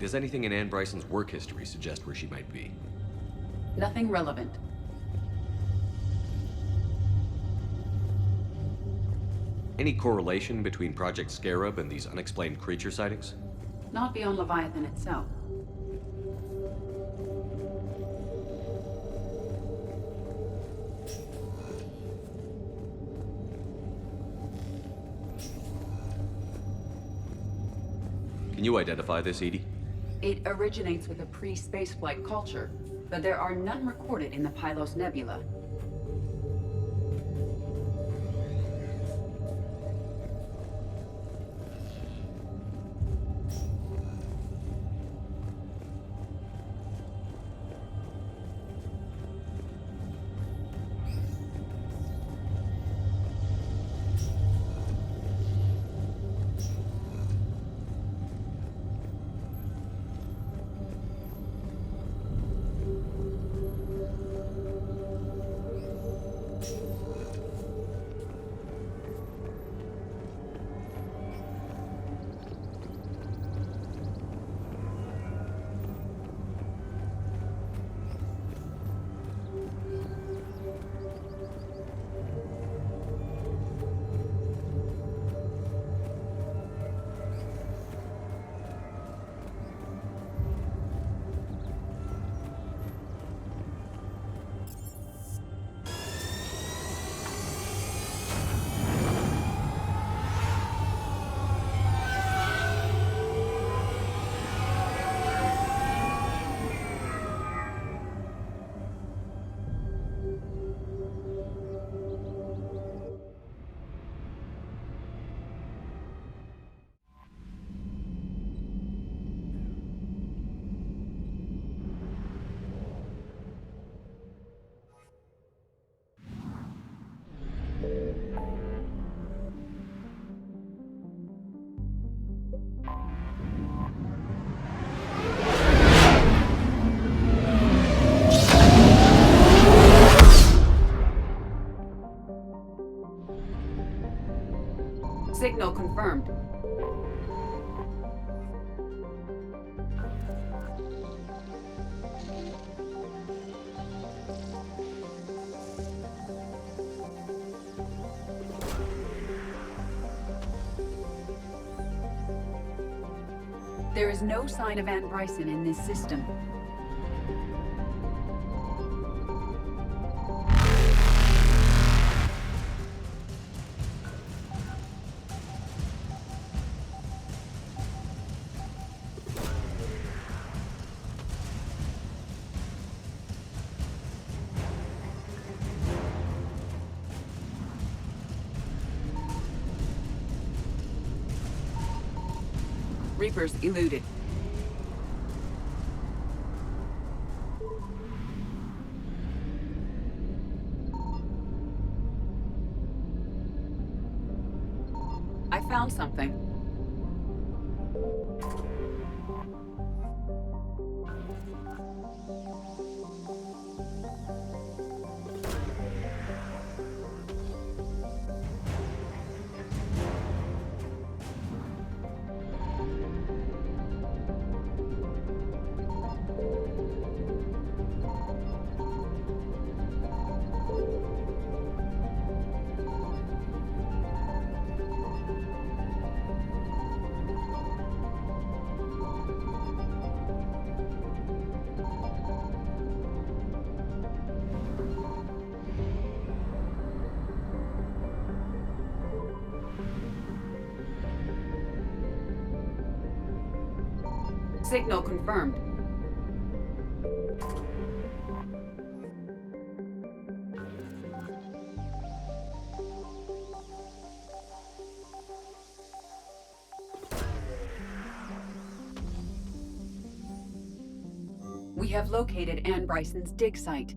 Does anything in Ann Bryson's work history suggest where she might be? Nothing relevant. Any correlation between Project Scarab and these unexplained creature sightings? Not beyond Leviathan itself. Can you identify this, Edie? It originates with a pre-spaceflight culture, but there are none recorded in the Pylos Nebula. Signal confirmed. There is no sign of Ann Bryson in this system. Reapers eluded. I found something. Signal confirmed. We have located Ann Bryson's dig site.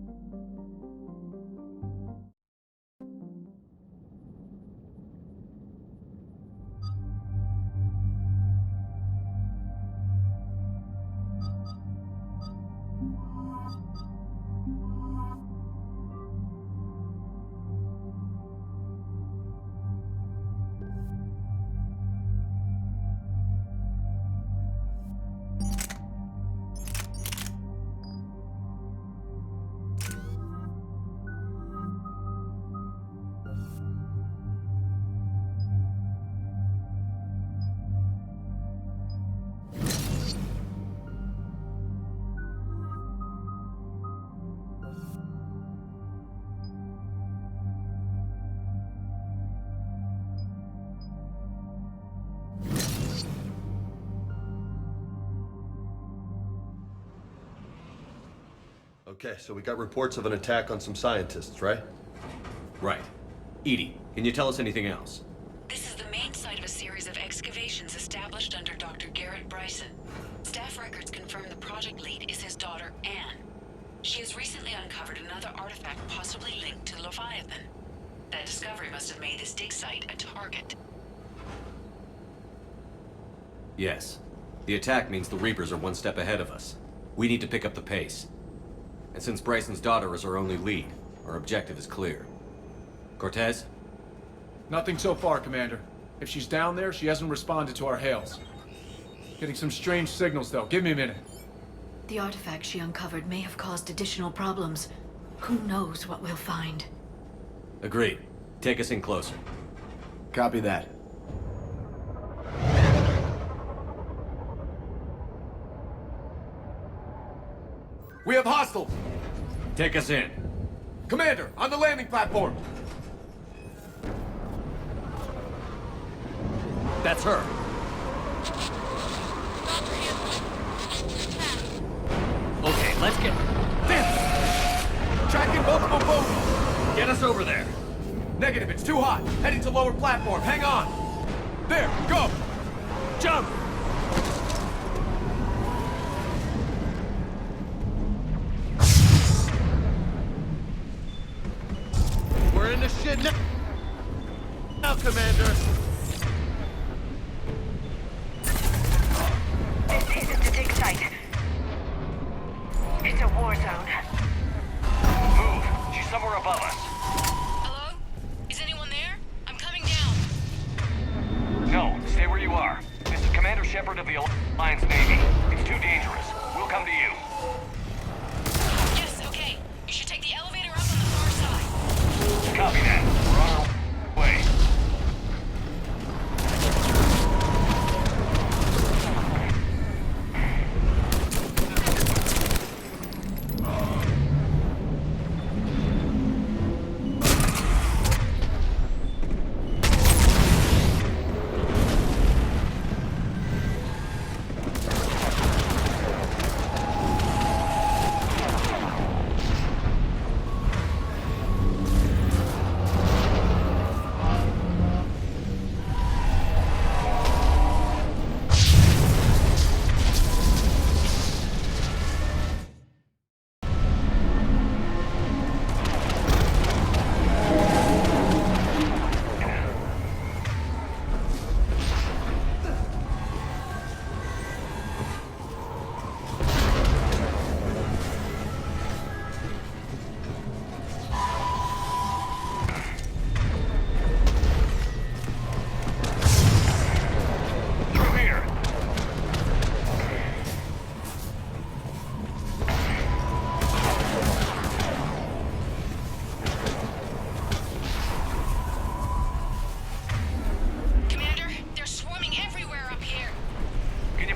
Okay, so we got reports of an attack on some scientists, right? Right. Edie, can you tell us anything else? This is the main site of a series of excavations established under Dr. Garrett Bryson. Staff records confirm the project lead is his daughter, Anne. She has recently uncovered another artifact possibly linked to Leviathan. That discovery must have made this dig site a target. Yes. The attack means the Reapers are one step ahead of us. We need to pick up the pace. And since Bryson's daughter is our only lead, our objective is clear. Cortez? Nothing so far, Commander. If she's down there, she hasn't responded to our hails. Getting some strange signals, though. Give me a minute. The artifact she uncovered may have caused additional problems. Who knows what we'll find? Agreed. Take us in closer. Copy that. We have hostiles! Take us in. Commander, on the landing platform! That's her. Okay, let's get... Tracking multiple boats! Get us over there. Negative, it's too hot. Heading to lower platform, hang on! There, go! Jump! We're in the shit now, Commander! This isn't a dig site. It's a war zone. Move! She's somewhere above us. Hello? Is anyone there? I'm coming down. No, stay where you are. This is Commander Shepard of the Alliance Navy. It's too dangerous. We'll come to you. Yes, okay. You should take the elevator up on the far side. Copy that. We're on our way.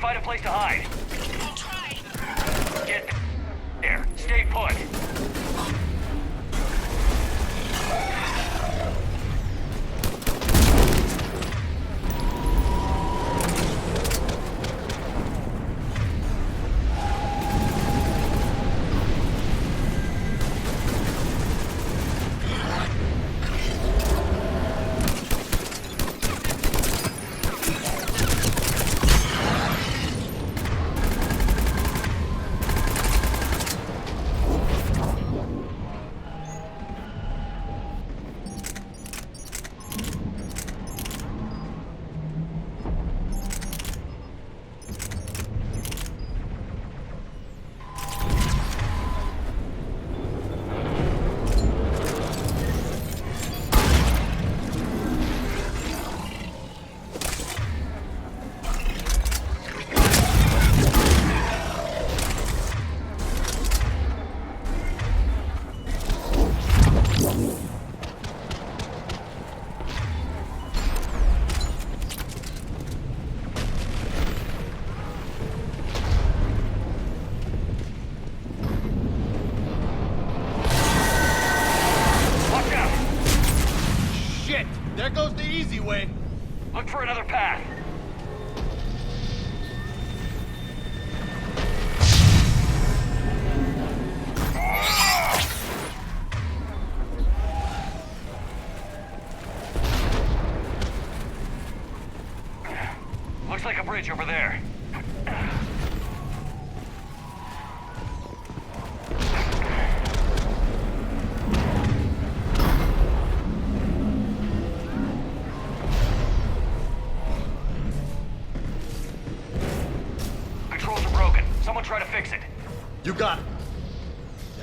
Find a place to hide. I'll try. Get there. Stay put. There goes the easy way. Look for another path. Looks like a bridge over there. Controls are broken. Someone try to fix it. You got it.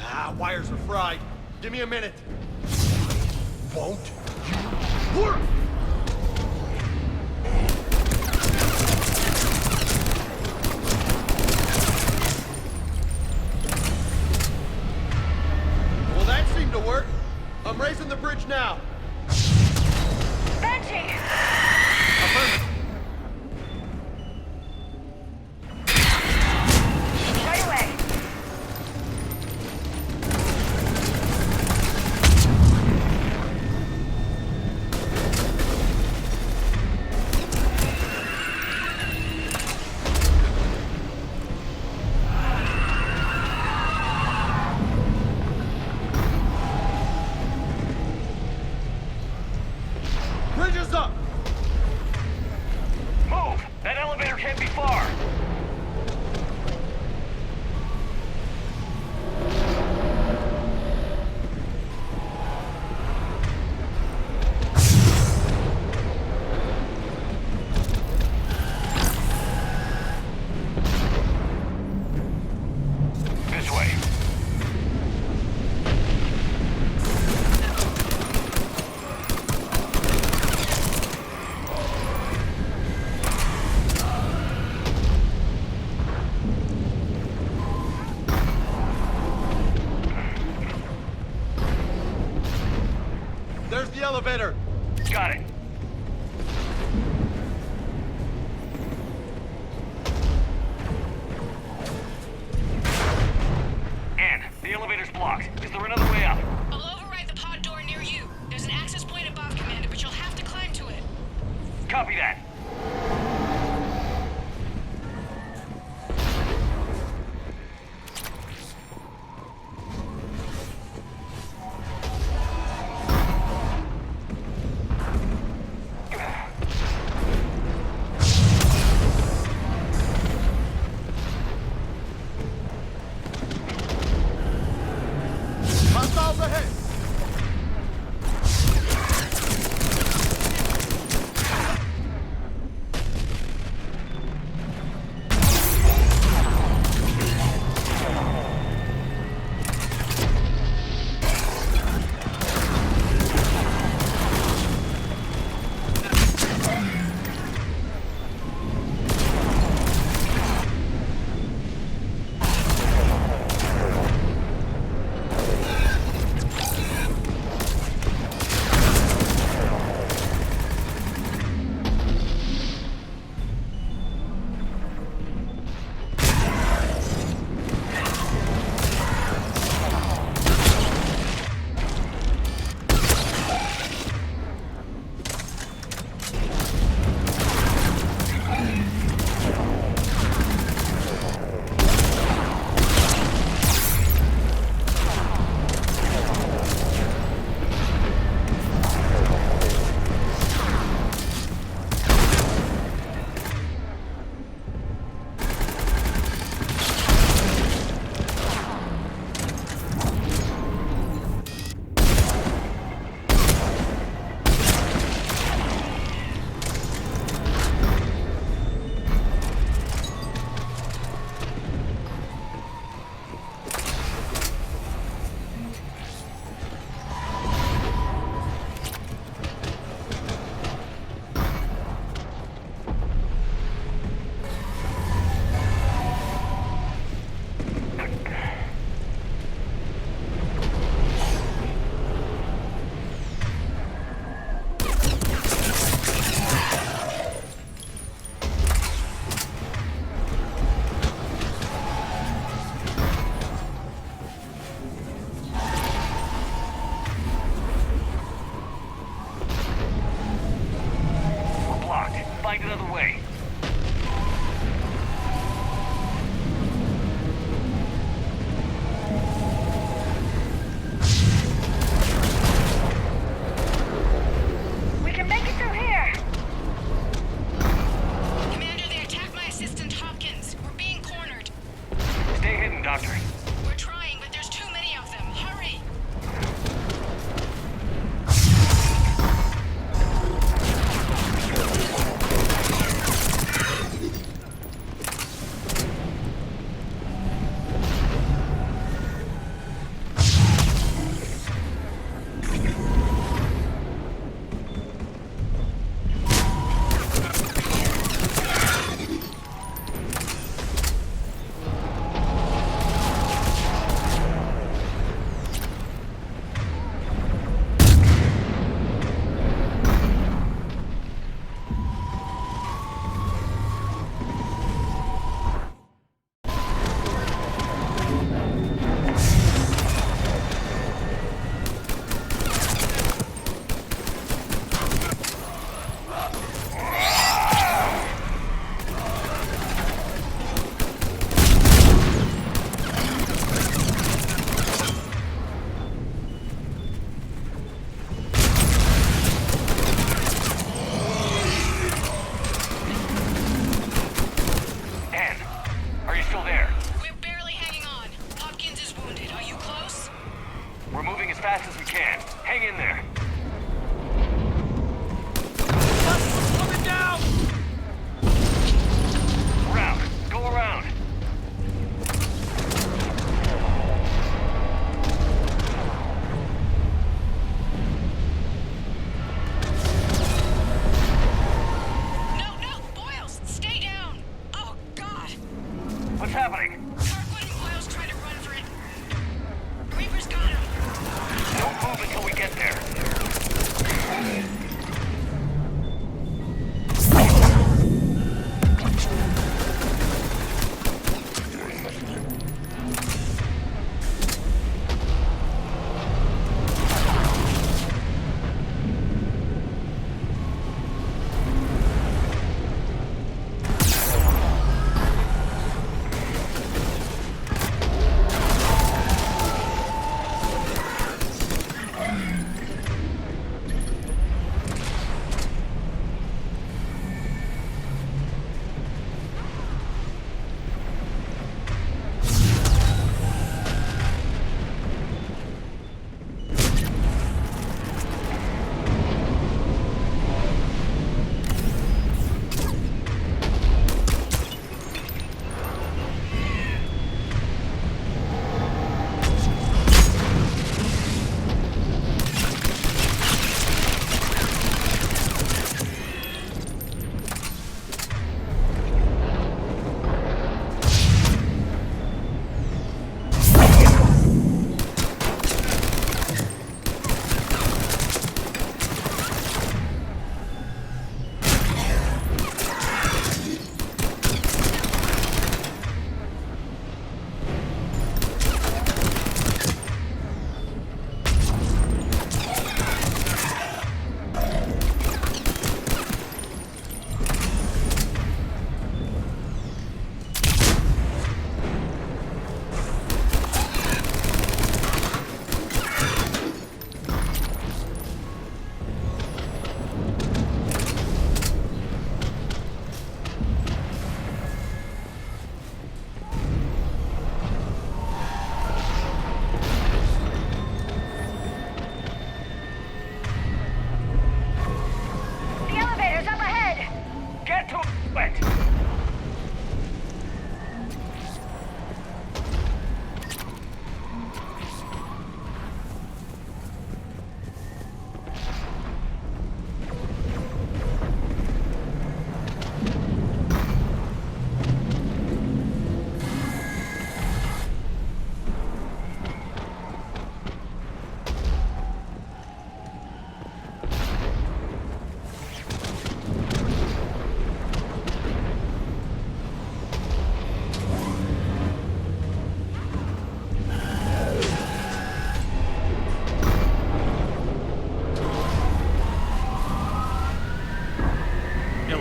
Ah, wires are fried. Give me a minute. Won't you work? Well, that seemed to work. I'm raising the bridge now. Banshee! Right away. Bridge is up. Move! That elevator can't be far. This way. There's the elevator. Got it. Ann, the elevator's blocked. Is there another way up? I'll override the pod door near you. There's an access point above, Commander, but you'll have to climb to it. Copy that. Hostiles ahead.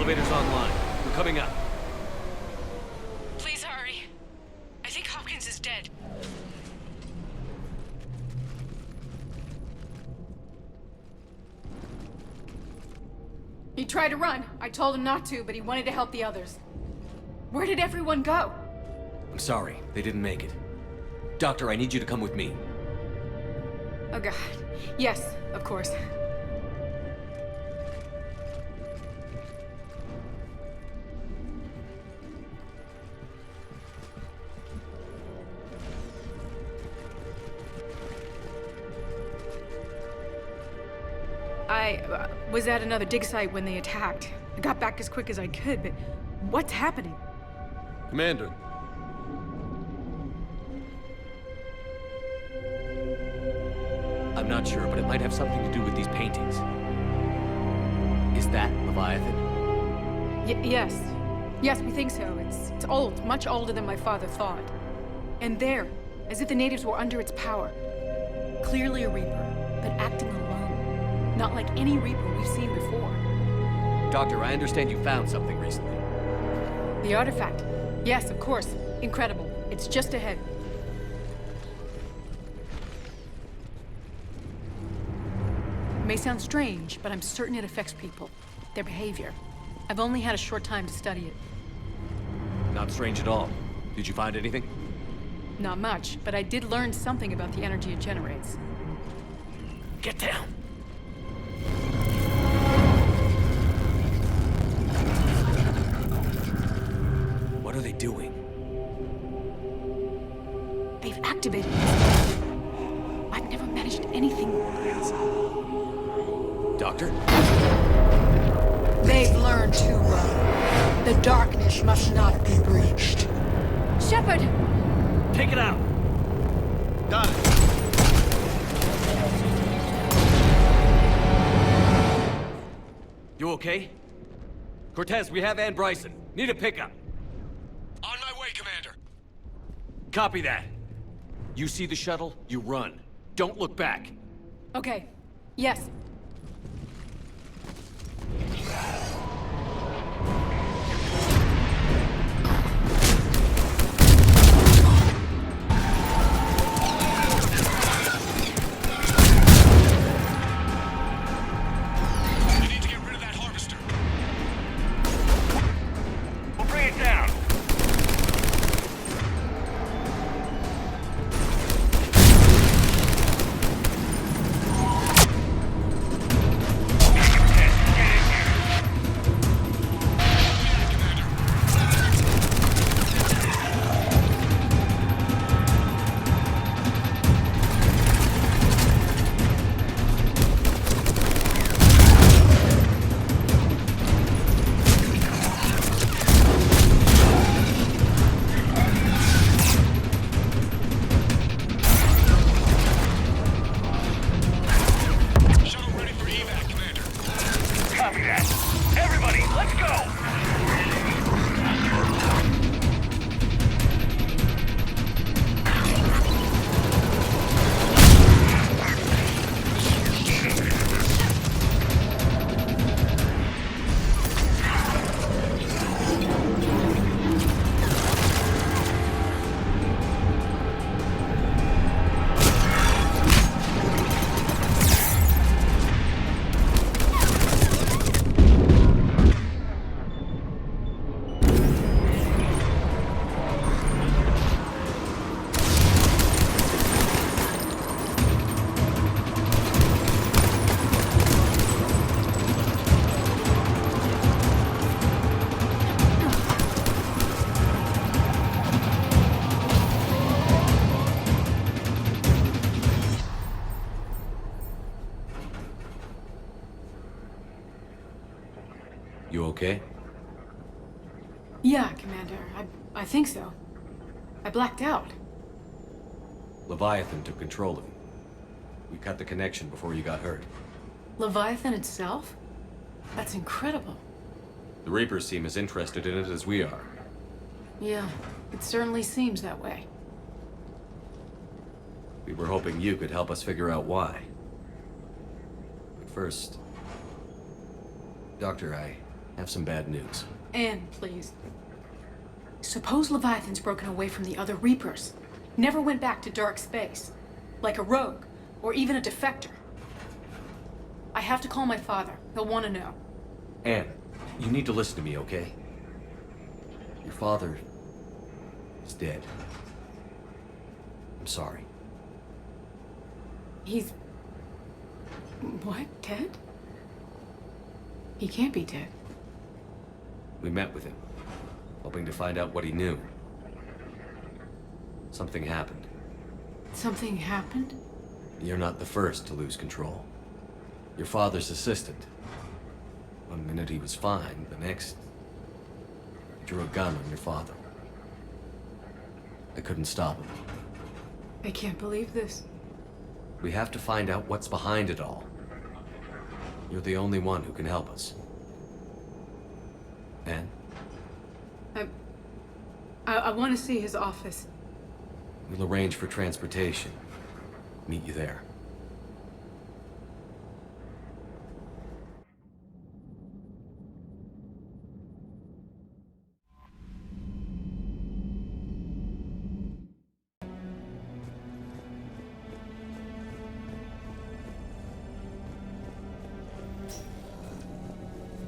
elevator's online. We're coming up. Please hurry. I think Hopkins is dead. He tried to run. I told him not to, but he wanted to help the others. Where did everyone go? I'm sorry, they didn't make it. Doctor, I need you to come with me. Oh god. Yes, of course. I was at another dig site when they attacked. I got back as quick as I could, but what's happening? Commander. I'm not sure, but it might have something to do with these paintings. Is that Leviathan? Yes. Yes, we think so. It's old, much older than my father thought. And there, as if the natives were under its power. Clearly a Reaper, but acting alone. Not like any Reaper we've seen before. Doctor, I understand you found something recently. The artifact. Yes, of course. Incredible. It's just ahead. It may sound strange, but I'm certain it affects people. Their behavior. I've only had a short time to study it. Not strange at all. Did you find anything? Not much, but I did learn something about the energy it generates. Get down! What are they doing? They've activated it. I've never managed anything. Doctor? They've learned too well. The darkness must not be breached. Shepard! Take it out! Got it. You okay? Cortez, we have Ann Bryson. Need a pickup. On my way, Commander. Copy that. You see the shuttle, you run. Don't look back. Okay. Yes. We need to get rid of that harvester. We'll bring it down. Shuttle ready for evac, Commander. Copy that. Everybody, let's go! You okay? Yeah, Commander. I think so. I blacked out. Leviathan took control of you. We cut the connection before you got hurt. Leviathan itself? That's incredible. The Reapers seem as interested in it as we are. Yeah, it certainly seems that way. We were hoping you could help us figure out why. But first... Doctor, have some bad news. Anne, please. Suppose Leviathan's broken away from the other Reapers. Never went back to dark space. Like a rogue, or even a defector. I have to call my father. He'll want to know. Anne, you need to listen to me, okay? Your father is dead. I'm sorry. He's... What? Dead? He can't be dead. We met with him, hoping to find out what he knew. Something happened. Something happened? You're not the first to lose control. Your father's assistant. One minute he was fine, the next... he drew a gun on your father. I couldn't stop him. I can't believe this. We have to find out what's behind it all. You're the only one who can help us. Anne? I want to see his office. We'll arrange for transportation. Meet you there.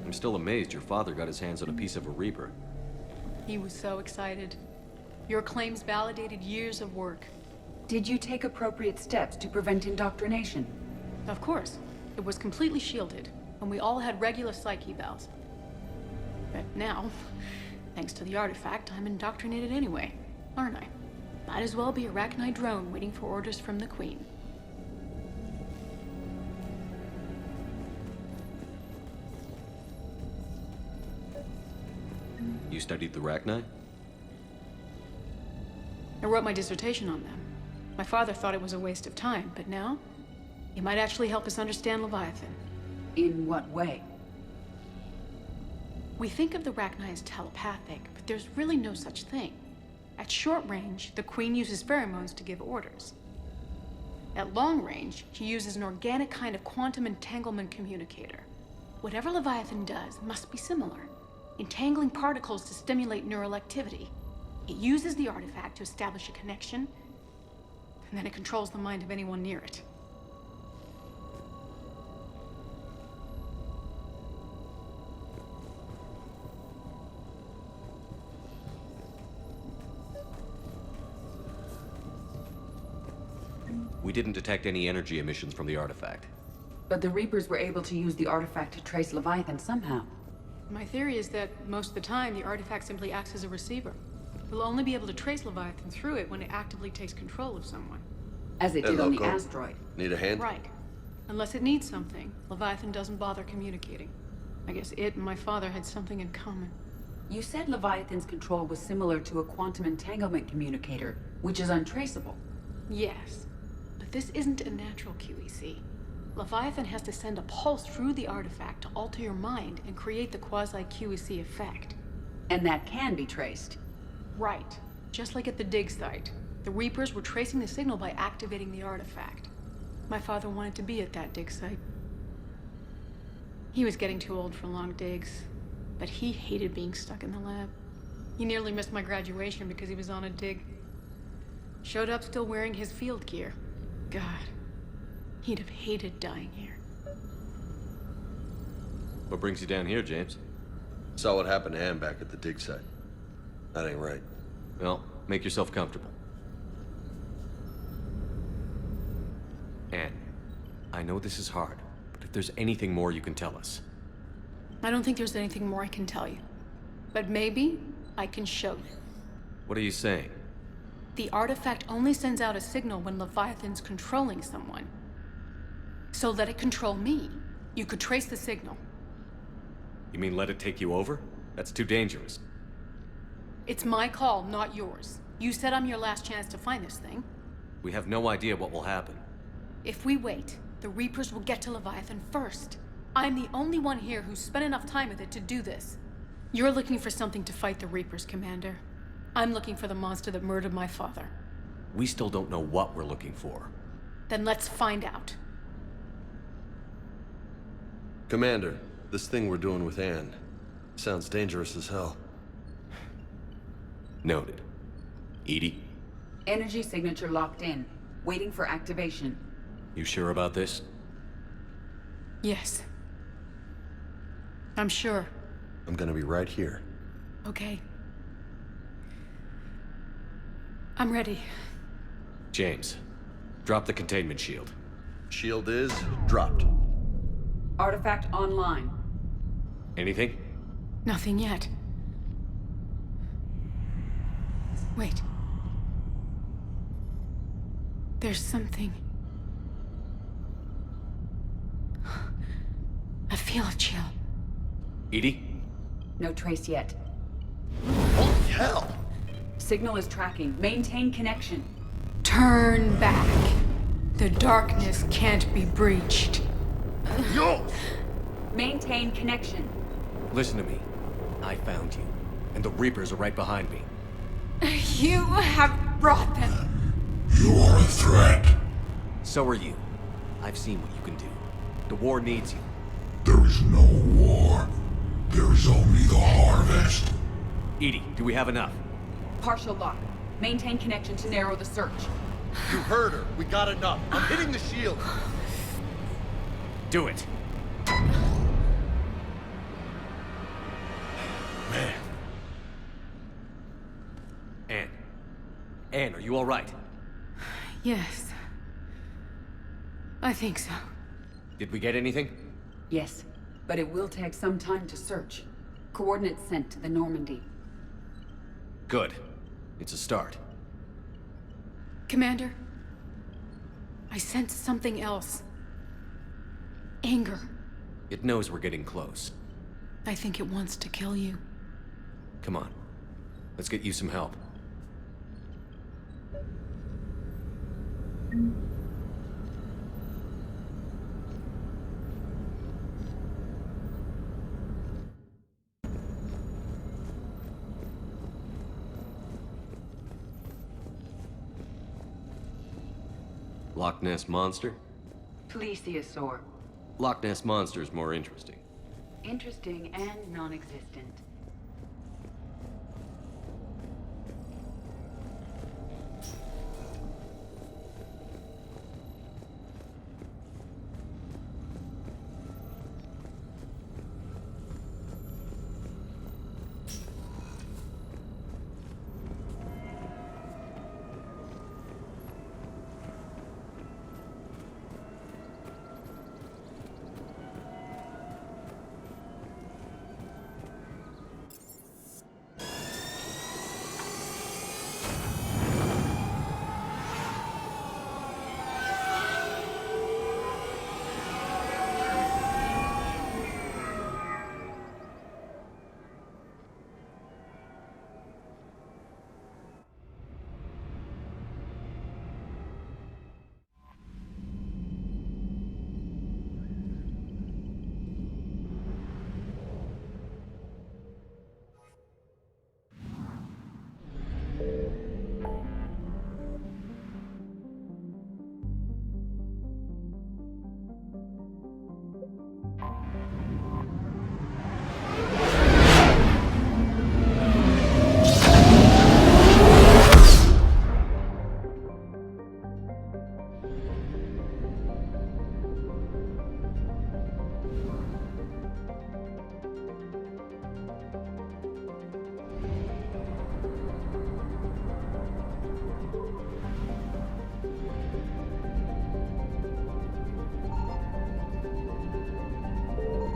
I'm still amazed your father got his hands on a piece of a Reaper. He was so excited. Your claims validated years of work. Did you take appropriate steps to prevent indoctrination? Of course. It was completely shielded, and we all had regular psych evals. But now, thanks to the artifact, I'm indoctrinated anyway, aren't I? Might as well be a Arachnite drone waiting for orders from the Queen. You studied the Arachnite? I wrote my dissertation on them. My father thought it was a waste of time, but now, it might actually help us understand Leviathan. In what way? We think of the Arachnite as telepathic, but there's really no such thing. At short range, the Queen uses pheromones to give orders. At long range, she uses an organic kind of quantum entanglement communicator. Whatever Leviathan does must be similar, entangling particles to stimulate neural activity. It uses the artifact to establish a connection, and then it controls the mind of anyone near it. We didn't detect any energy emissions from the artifact. But the Reapers were able to use the artifact to trace Leviathan somehow. My theory is that most of the time, the artifact simply acts as a receiver. We'll only be able to trace Leviathan through it when it actively takes control of someone. As it did on the asteroid. Need a hand? Right. Unless it needs something, Leviathan doesn't bother communicating. I guess it and my father had something in common. You said Leviathan's control was similar to a quantum entanglement communicator, which is untraceable. Yes. But this isn't a natural QEC. Leviathan has to send a pulse through the artifact to alter your mind and create the quasi-QEC effect. And that can be traced. Right. Just like at the dig site. The Reapers were tracing the signal by activating the artifact. My father wanted to be at that dig site. He was getting too old for long digs, but he hated being stuck in the lab. He nearly missed my graduation because he was on a dig. Showed up still wearing his field gear. God, he'd have hated dying here. What brings you down here, James? Saw what happened to Anne back at the dig site. That ain't right. Well, make yourself comfortable. Anne, I know this is hard, but if there's anything more you can tell us. I don't think there's anything more I can tell you. But maybe I can show you. What are you saying? The artifact only sends out a signal when Leviathan's controlling someone. So let it control me. You could trace the signal. You mean let it take you over? That's too dangerous. It's my call, not yours. You said I'm your last chance to find this thing. We have no idea what will happen. If we wait, the Reapers will get to Leviathan first. I'm the only one here who's spent enough time with it to do this. You're looking for something to fight the Reapers, Commander. I'm looking for the monster that murdered my father. We still don't know what we're looking for. Then let's find out. Commander, this thing we're doing with Anne, Sounds dangerous as hell. Noted. Edie? Energy signature locked in. Waiting for activation. You sure about this? Yes. I'm sure. I'm gonna be right here. Okay. I'm ready. James, drop the containment shield. Shield is dropped. Artifact online. Anything? Nothing yet. Wait. There's something. I feel a chill. Edie? No trace yet. Holy hell! Signal is tracking. Maintain connection. Turn back. The darkness can't be breached. Yo! Maintain connection. Listen to me. I found you, and the Reapers are right behind me. You have brought them. You are a threat. So are you. I've seen what you can do. The war needs you. There is no war. There is only the harvest. Edie, do we have enough? Partial lock. Maintain connection to narrow the search. You heard her. We got enough. I'm hitting the shield. Do it. Man. Anne, are you all right? Yes. I think so. Did we get anything? Yes, but it will take some time to search. Coordinates sent to the Normandy. Good. It's a start. Commander, I sense something else. Anger. It knows we're getting close. I think it wants to kill you. Come on. Let's get you some help. Loch Ness Monster? Plesiosaur. Loch Ness Monster's more interesting. Interesting and non-existent.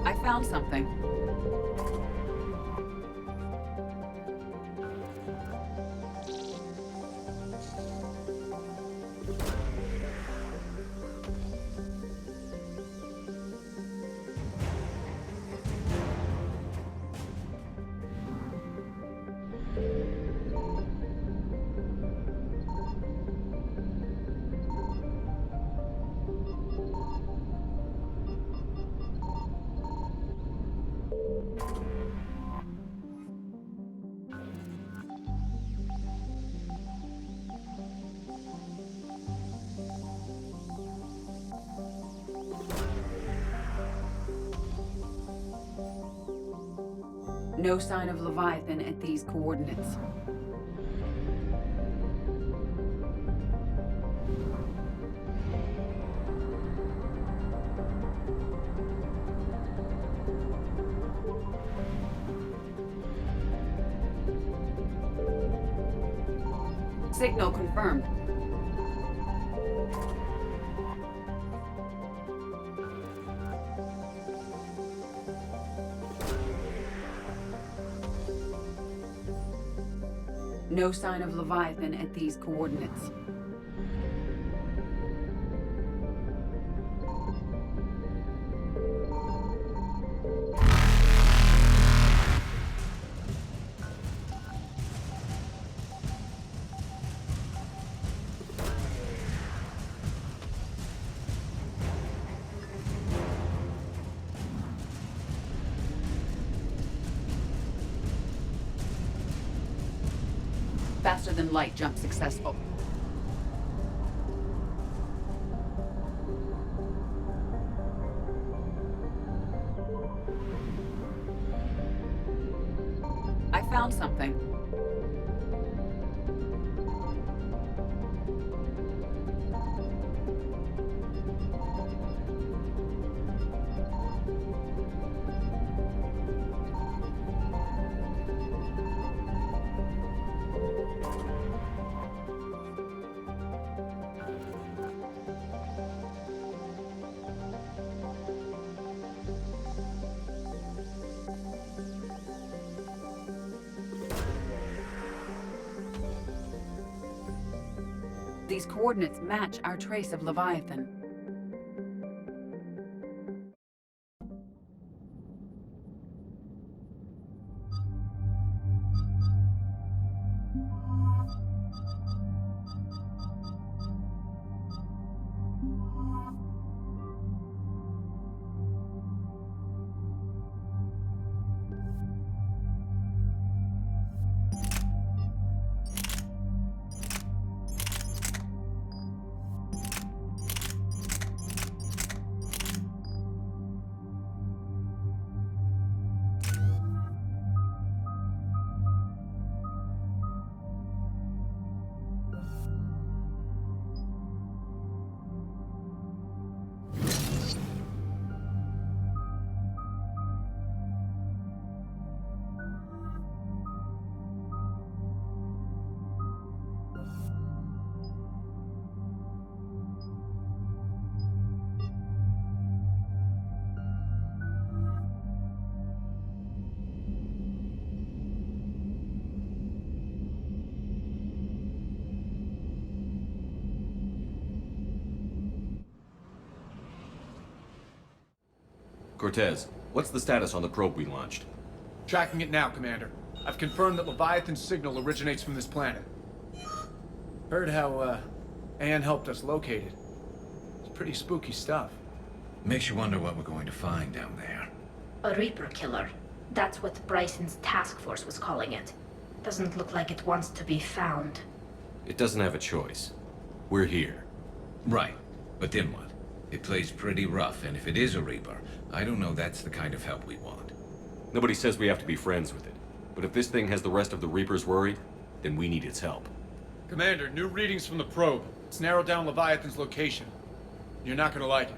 I found something. No sign of Leviathan at these coordinates. Signal confirmed. No sign of Leviathan at these coordinates. Faster than light jump successful. I found something. These coordinates match our trace of Leviathan. Cortez, what's the status on the probe we launched? Tracking it now, Commander. I've confirmed that Leviathan's signal originates from this planet. Heard how, Anne helped us locate it. It's pretty spooky stuff. Makes you wonder what we're going to find down there. A Reaper killer. That's what Bryson's task force was calling it. Doesn't look like it wants to be found. It doesn't have a choice. We're here. Right. But then what? It plays pretty rough, and if it is a Reaper, I don't know that's the kind of help we want. Nobody says we have to be friends with it. But if this thing has the rest of the Reapers worried, then we need its help. Commander, new readings from the probe. It's narrowed down Leviathan's location. You're not gonna like it.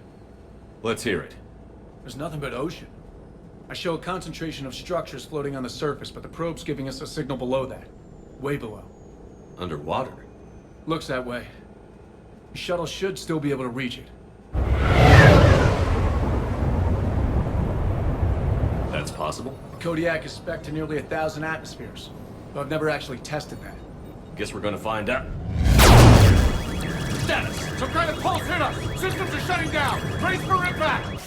Let's hear it. There's nothing but ocean. I show a concentration of structures floating on the surface, but the probe's giving us a signal below that. Way below. Underwater? Looks that way. The shuttle should still be able to reach it. That's possible? The Kodiak is spec'd to nearly 1,000 atmospheres, but I've never actually tested that. Guess we're gonna find out. Status! Some kind of pulse hit us! Systems are shutting down! Brace for impact!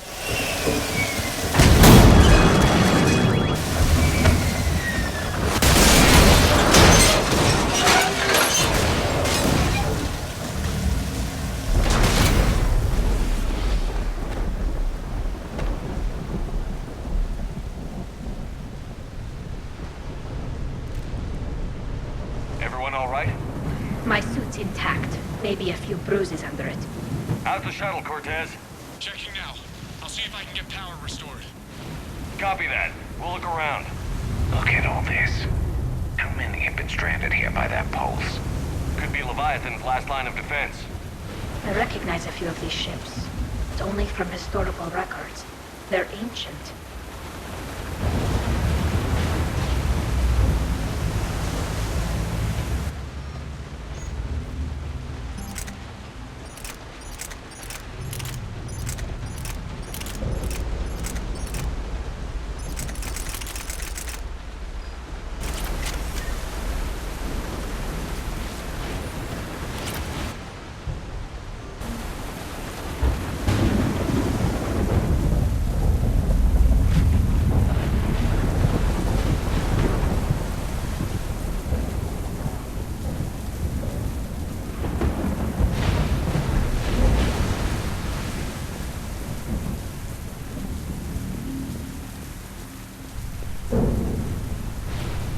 Everyone all right? My suit's intact. Maybe a few bruises under it. How's the shuttle, Cortez? Checking now. I'll see if I can get power restored. Copy that. We'll look around. Look at all this. How many have been stranded here by that pulse? Could be Leviathan's last line of defense. I recognize a few of these ships. It's only from historical records. They're ancient.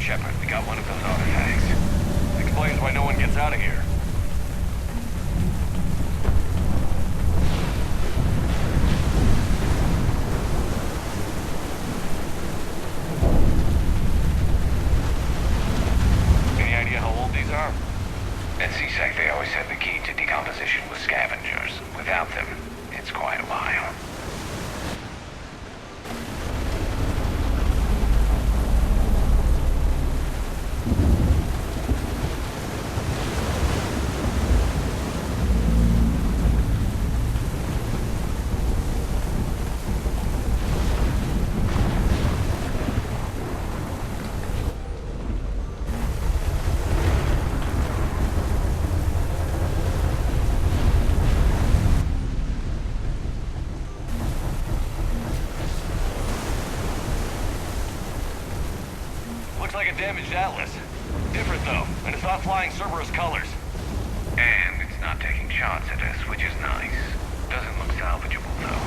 Shepard, we got one of those artifacts. Explains why no one gets out of here. Any idea how old these are? At CSEC, they always said the key to decomposition was scavengers. Without them, it's quite a while. Looks like a damaged Atlas. Different though, and it's not flying Cerberus colors. And it's not taking shots at us, which is nice. Doesn't look salvageable though.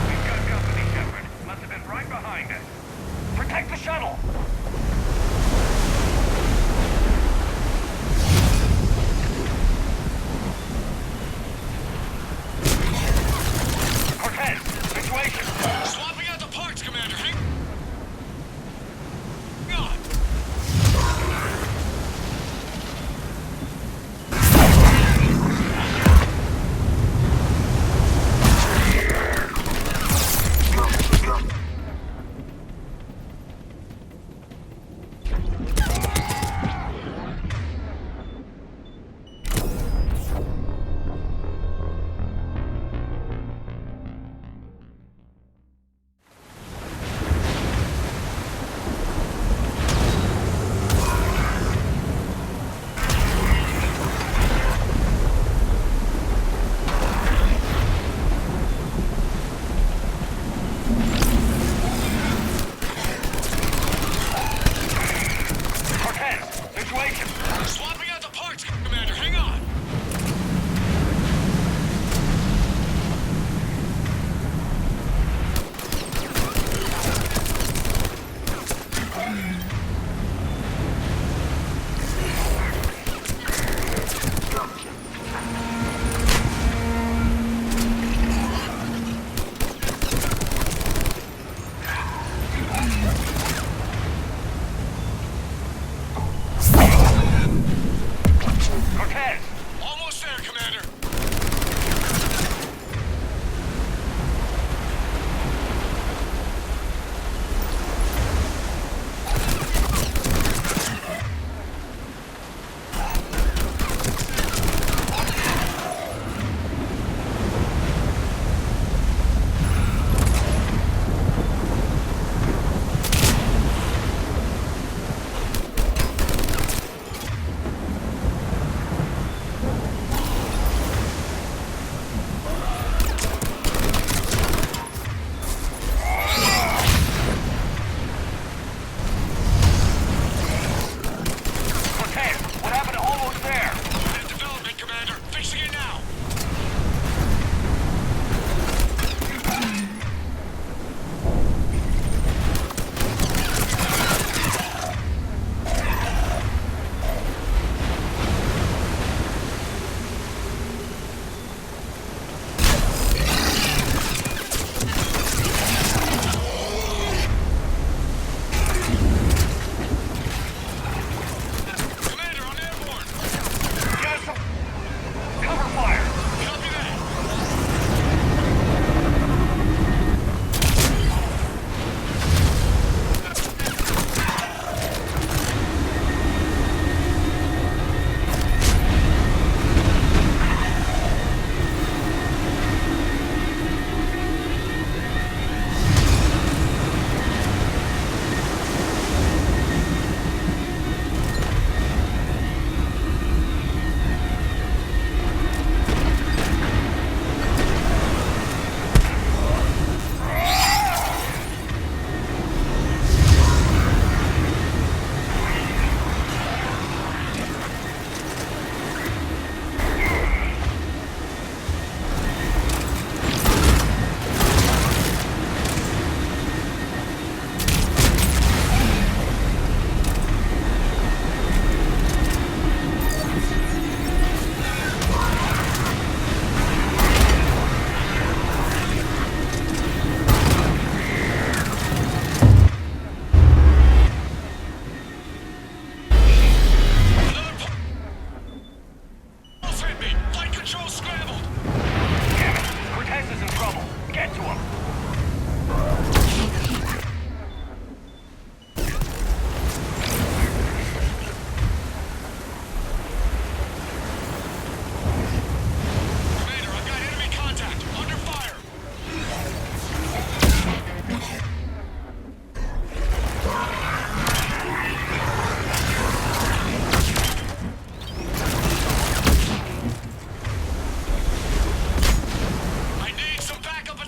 We've got company, Shepard. Must have been right behind us. Protect the shuttle!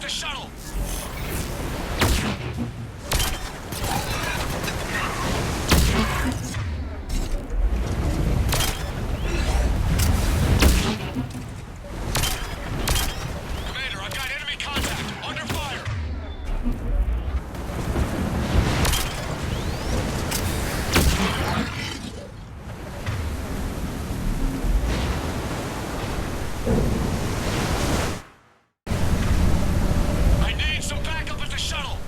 the shuttle! Commander, I've got enemy contact! Under fire! I need some backup at the shuttle!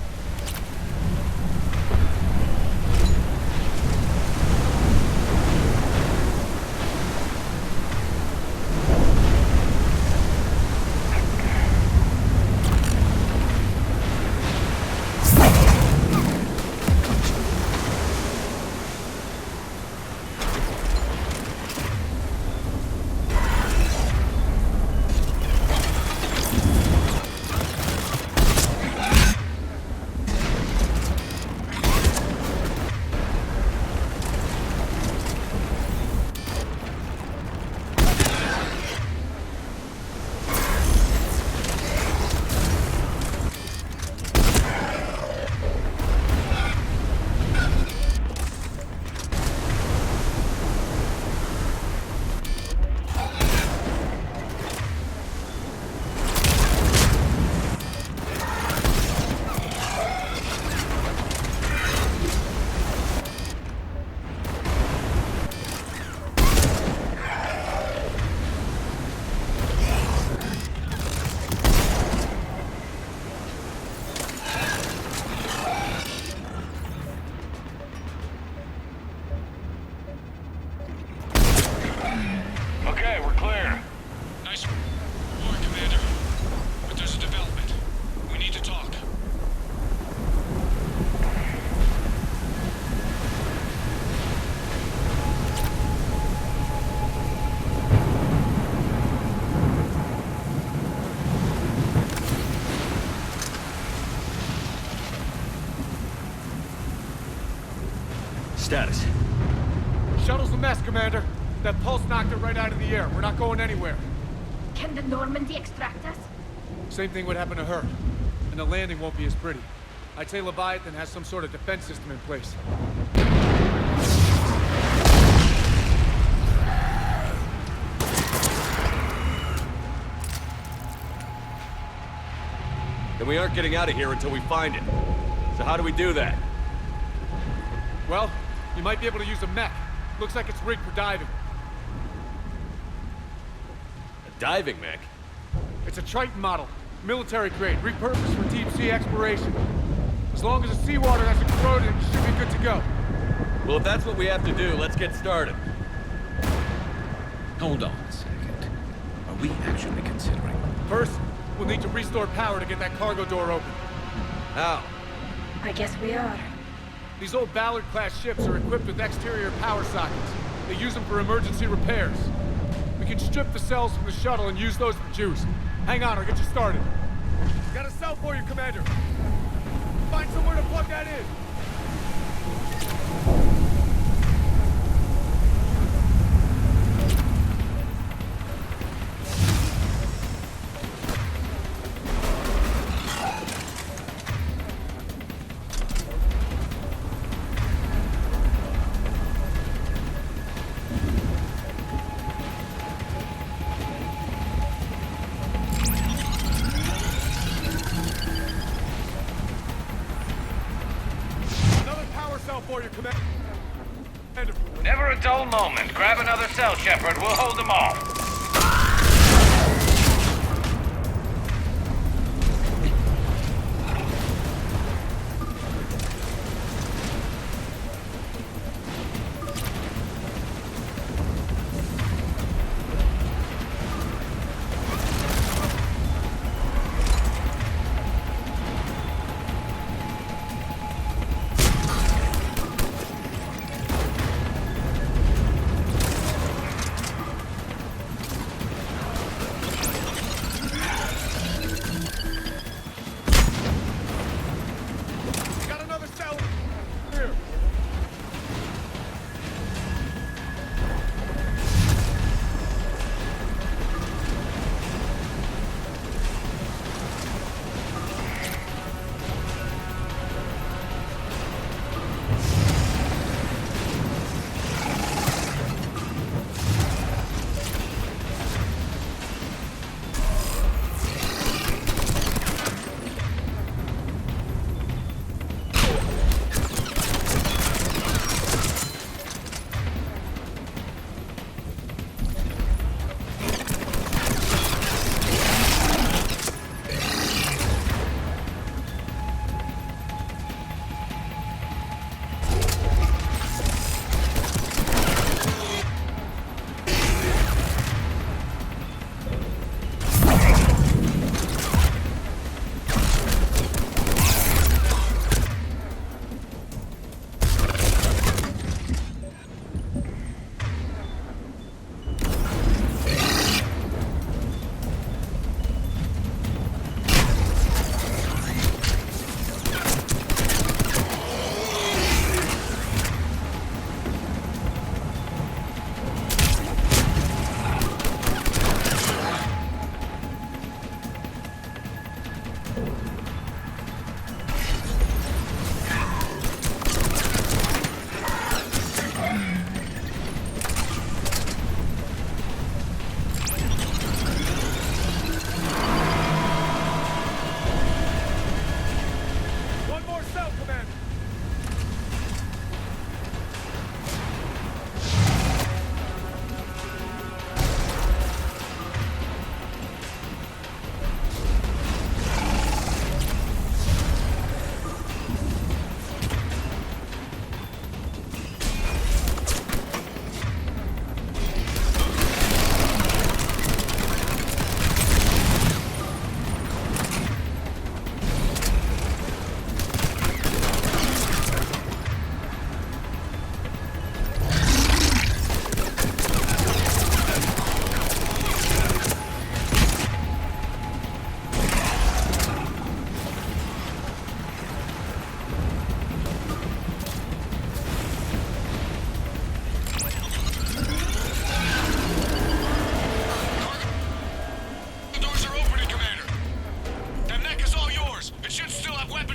Okay, we're clear. Nice work, Commander. But there's a development. We need to talk. Status. Shuttle's a mess, Commander. That pulse knocked it right out of the air. We're not going anywhere. Can the Normandy extract us? Same thing would happen to her. And the landing won't be as pretty. I'd say Leviathan has some sort of defense system in place. Then we aren't getting out of here until we find it. So how do we do that? Well, you might be able to use a mech. Looks like it's rigged for diving. A diving mech? It's a Triton model. Military grade, repurposed for deep sea exploration. As long as the seawater hasn't corroded, it should be good to go. Well, if that's what we have to do, let's get started. Hold on a second. Are we actually considering? First, we'll need to restore power to get that cargo door open. How? I guess we are. These old Ballard-class ships are equipped with exterior power sockets. They use them for emergency repairs. We can strip the cells from the shuttle and use those for juice. Hang on, I'll get you started. Got a cell for you, Commander. Find somewhere to plug that in. For you, Commander. Never a dull moment. Grab another cell, Shepard. We'll hold them off.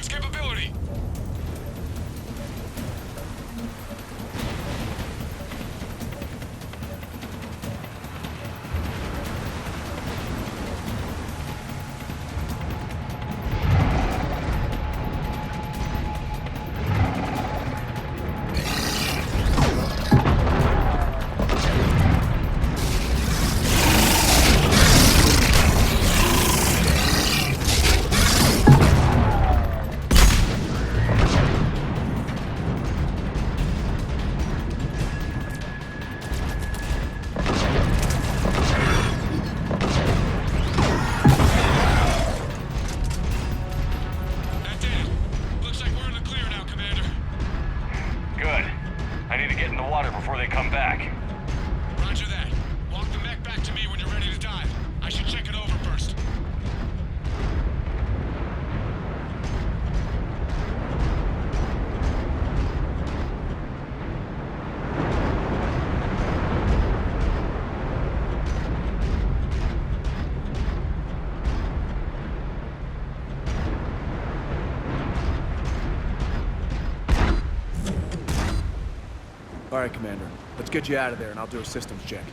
capability! All right, Commander. Let's get you out of there and I'll do a systems check.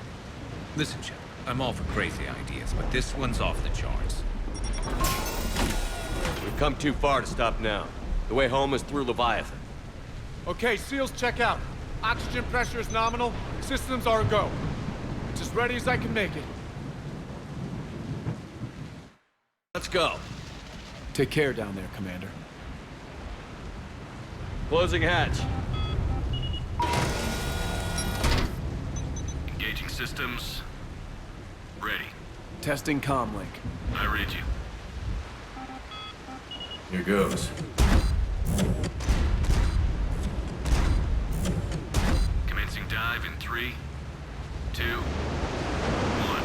Listen, Shep, I'm all for crazy ideas, but this one's off the charts. We've come too far to stop now. The way home is through Leviathan. Okay, SEALs check out. Oxygen pressure is nominal. Systems are a go. It's as ready as I can make it. Let's go. Take care down there, Commander. Closing hatch. Engaging systems. Ready. Testing comlink. I read you. Here goes. Commencing dive in 3, 2, 1.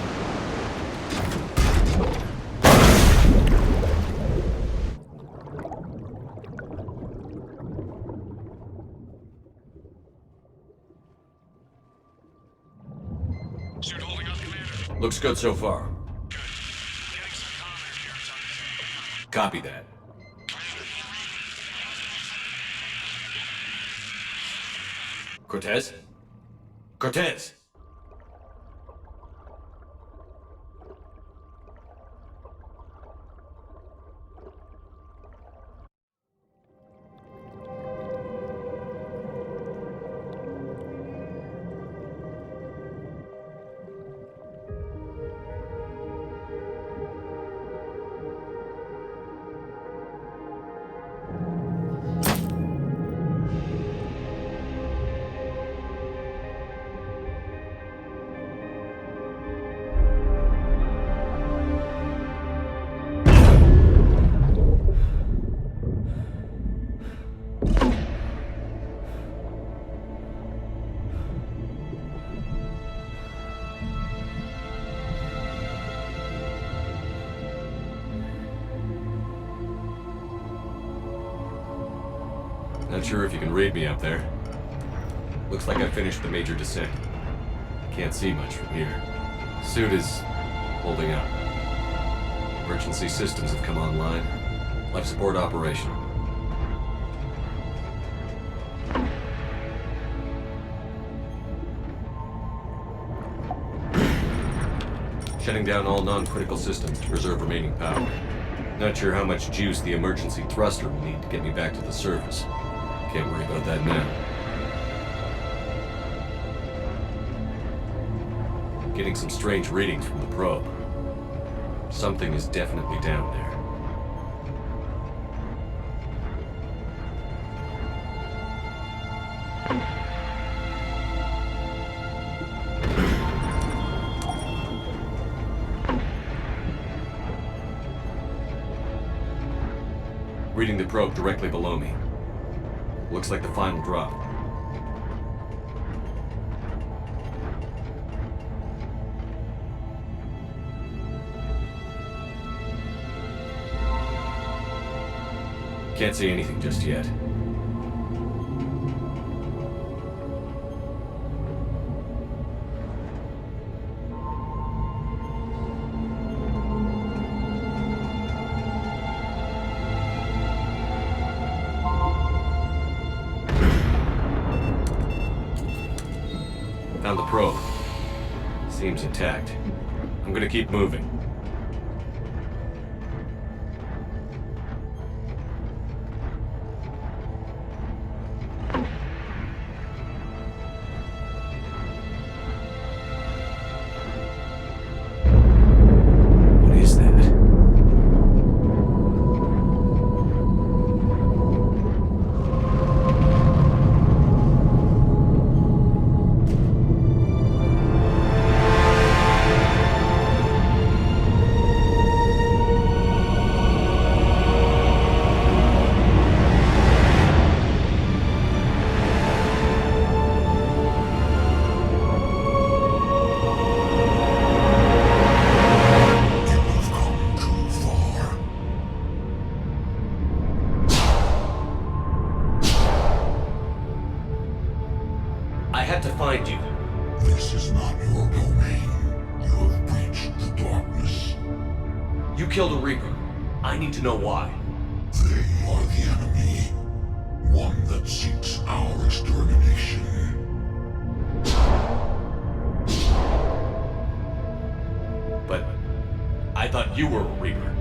Suit holding up, Commander. Looks good so far. Good. Getting some comm here. Copy that. Cortez? Cortez! Not sure if you can read me up there. Looks like I finished the major descent. Can't see much from here. Suit is holding up. Emergency systems have come online. Life support operational. Shutting down all non-critical systems to preserve remaining power. Not sure how much juice the emergency thruster will need to get me back to the surface. Can't worry about that now. Getting some strange readings from the probe. Something is definitely down there. Reading the probe directly below me. Looks like the final drop. Can't see anything just yet. Found the probe. Seems intact. I'm gonna keep moving. What is that? I had to find you. This is not your domain. You have breached the darkness. You killed a Reaper. I need to know why. They are the enemy. One that seeks our extermination. But I thought you were a Reaper.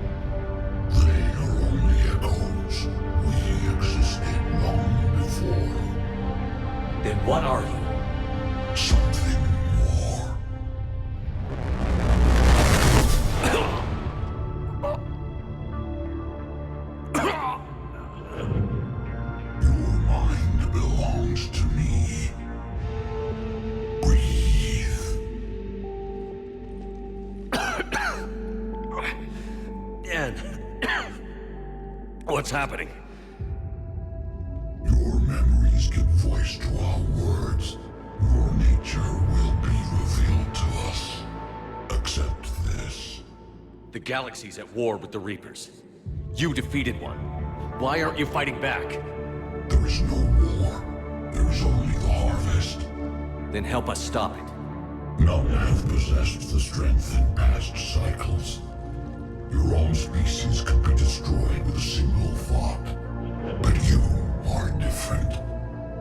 They are only echoes. We existed long before. Then what are you? Something more. Your mind belongs to me. Breathe. Dan. What's happening? Your memories give voice to our words. Your nature will be revealed to us. Accept this. The galaxy's at war with the Reapers. You defeated one. Why aren't you fighting back? There is no war. There is only the harvest. Then help us stop it. None have possessed the strength in past cycles. Your own species could be destroyed with a single thought. But you are different.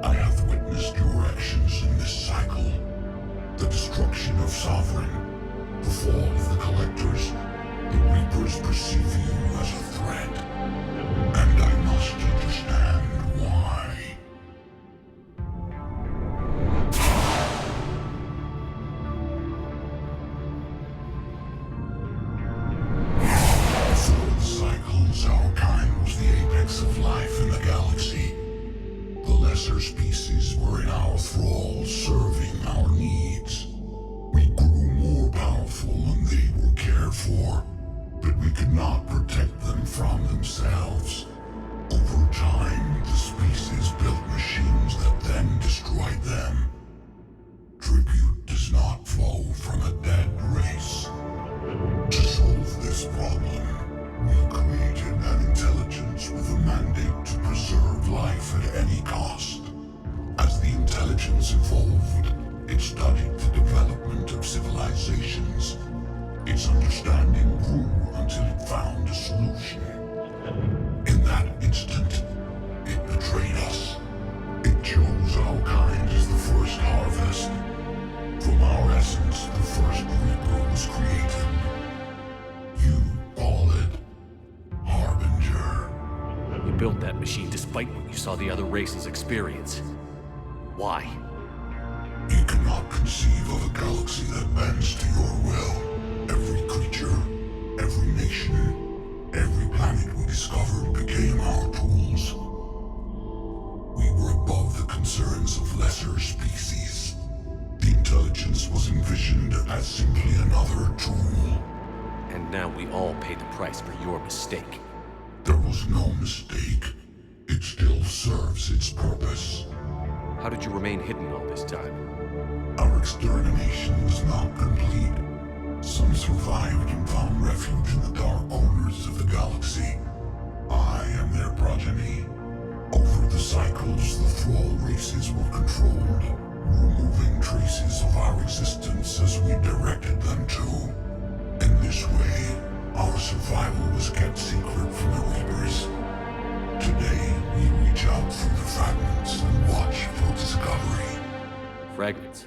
I have witnessed your actions in this cycle. The destruction of Sovereign, the fall of the Collectors. The Reapers perceive you as a threat. And I must understand why. Through the cycles, our kind was the apex of life in the galaxy. The lesser species were in our thrall, serving our needs. We grew more powerful and they were cared for, but we could not protect them from themselves. Over time, the species built machines that then destroyed them. Tribute does not flow from a dead race. To solve this problem, we created an intelligence with a mandate to preserve life at any cost. As the intelligence evolved, it studied the development of civilizations. Its understanding grew until it found a solution. In that instant, it betrayed us. It chose our kind as the first harvest. From our essence, the first Reaper was created. You call it Harbinger. You built that machine despite what you saw the other races experience. Why? You cannot conceive of a galaxy that bends to your will. Every creature, every nation, every planet we discovered became our tools. We were above the concerns of lesser species. The intelligence was envisioned as simply another tool. And now we all pay the price for your mistake. There was no mistake. It still serves its purpose. How did you remain hidden all this time? Our extermination was not complete. Some survived and found refuge in the dark corners of the galaxy. I am their progeny. Over the cycles, the thrall races were controlled, removing traces of our existence as we directed them to. In this way, our survival was kept secret from the Reapers. Today, we reach out through the fragments and watch for discovery. Fragments?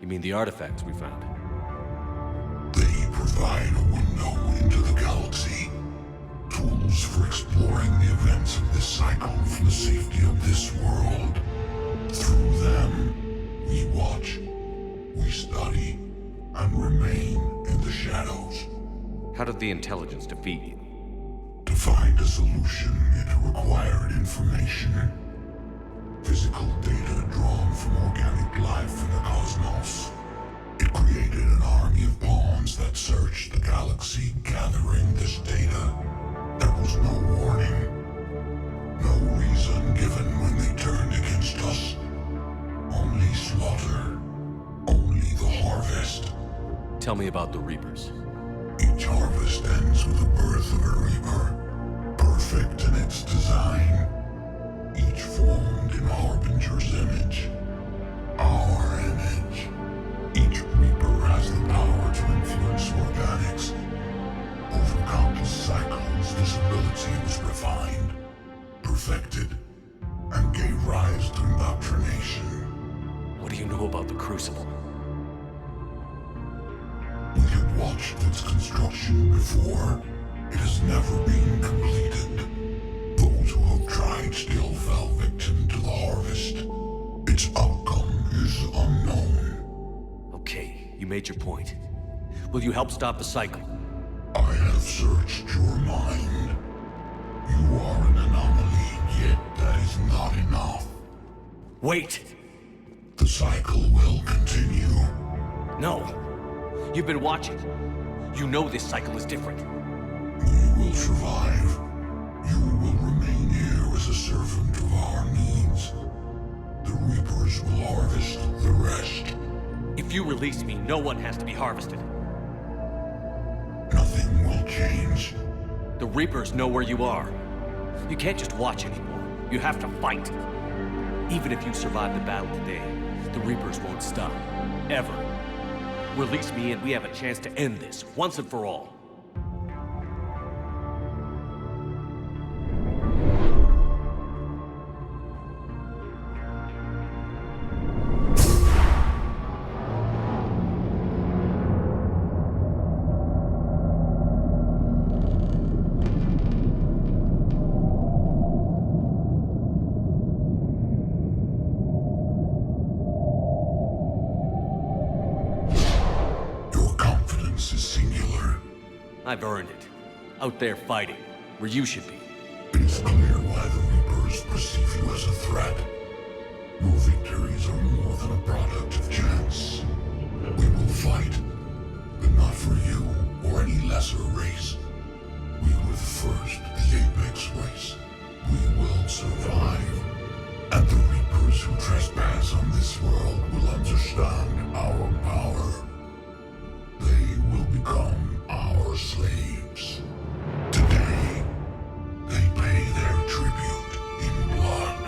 You mean the artifacts we found? They provide a window into the galaxy. Tools for exploring the events of this cycle from the safety of this world. Through them, we watch, we study, and remain in the shadows. How did the intelligence defeat you? To find a solution, it required information. Physical data drawn from organic life in the cosmos. It created an army of pawns that searched the galaxy, gathering this data. There was no warning. No reason given when they turned against us. Only slaughter. Only the harvest. Tell me about the Reapers. Each harvest ends with the birth of a Reaper. Perfect in its design. Each formed in Harbinger's image. Our image. Each Reaper has the power to influence organics. Over countless cycles, this ability was refined, perfected, and gave rise to indoctrination. What do you know about the Crucible? We have watched its construction before. It has never been completed. Those who have tried still fell victim to the harvest. Its outcome is unknown. Okay, you made your point. Will you help stop the cycle? I have searched your mind. You are an anomaly, yet that is not enough. Wait! The cycle will continue. No! You've been watching. You know this cycle is different. We will survive. You will remain here as a servant of our needs. The Reapers will harvest the rest. If you release me, no one has to be harvested. Nothing will change. The Reapers know where you are. You can't just watch anymore. You have to fight. Even if you survive the battle today, the Reapers won't stop. Ever. Release me and we have a chance to end this, once and for all. I've earned it. Out there fighting, where you should be. It is clear why the Reapers perceive you as a threat. Your victories are more than a product of chance. We will fight, but not for you or any lesser race. We were the first, the Apex race. We will survive. And the Reapers who trespass on this world will understand our power. They will become our slaves. Today, they pay their tribute in blood.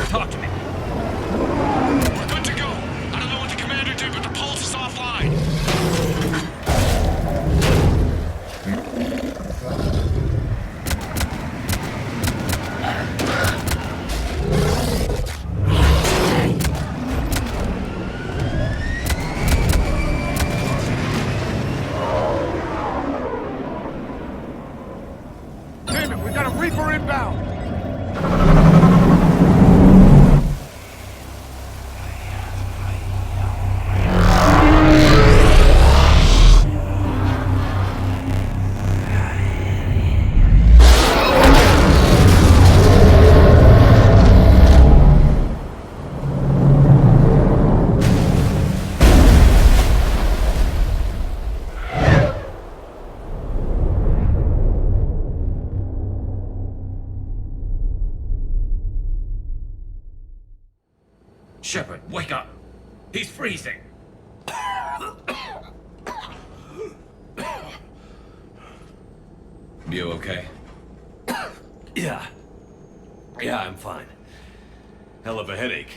Talk to me. We're good to go. I don't know what the commander did, but the pulse is offline. Shepard, wake up! He's freezing! You okay? Yeah. Yeah, I'm fine. Hell of a headache.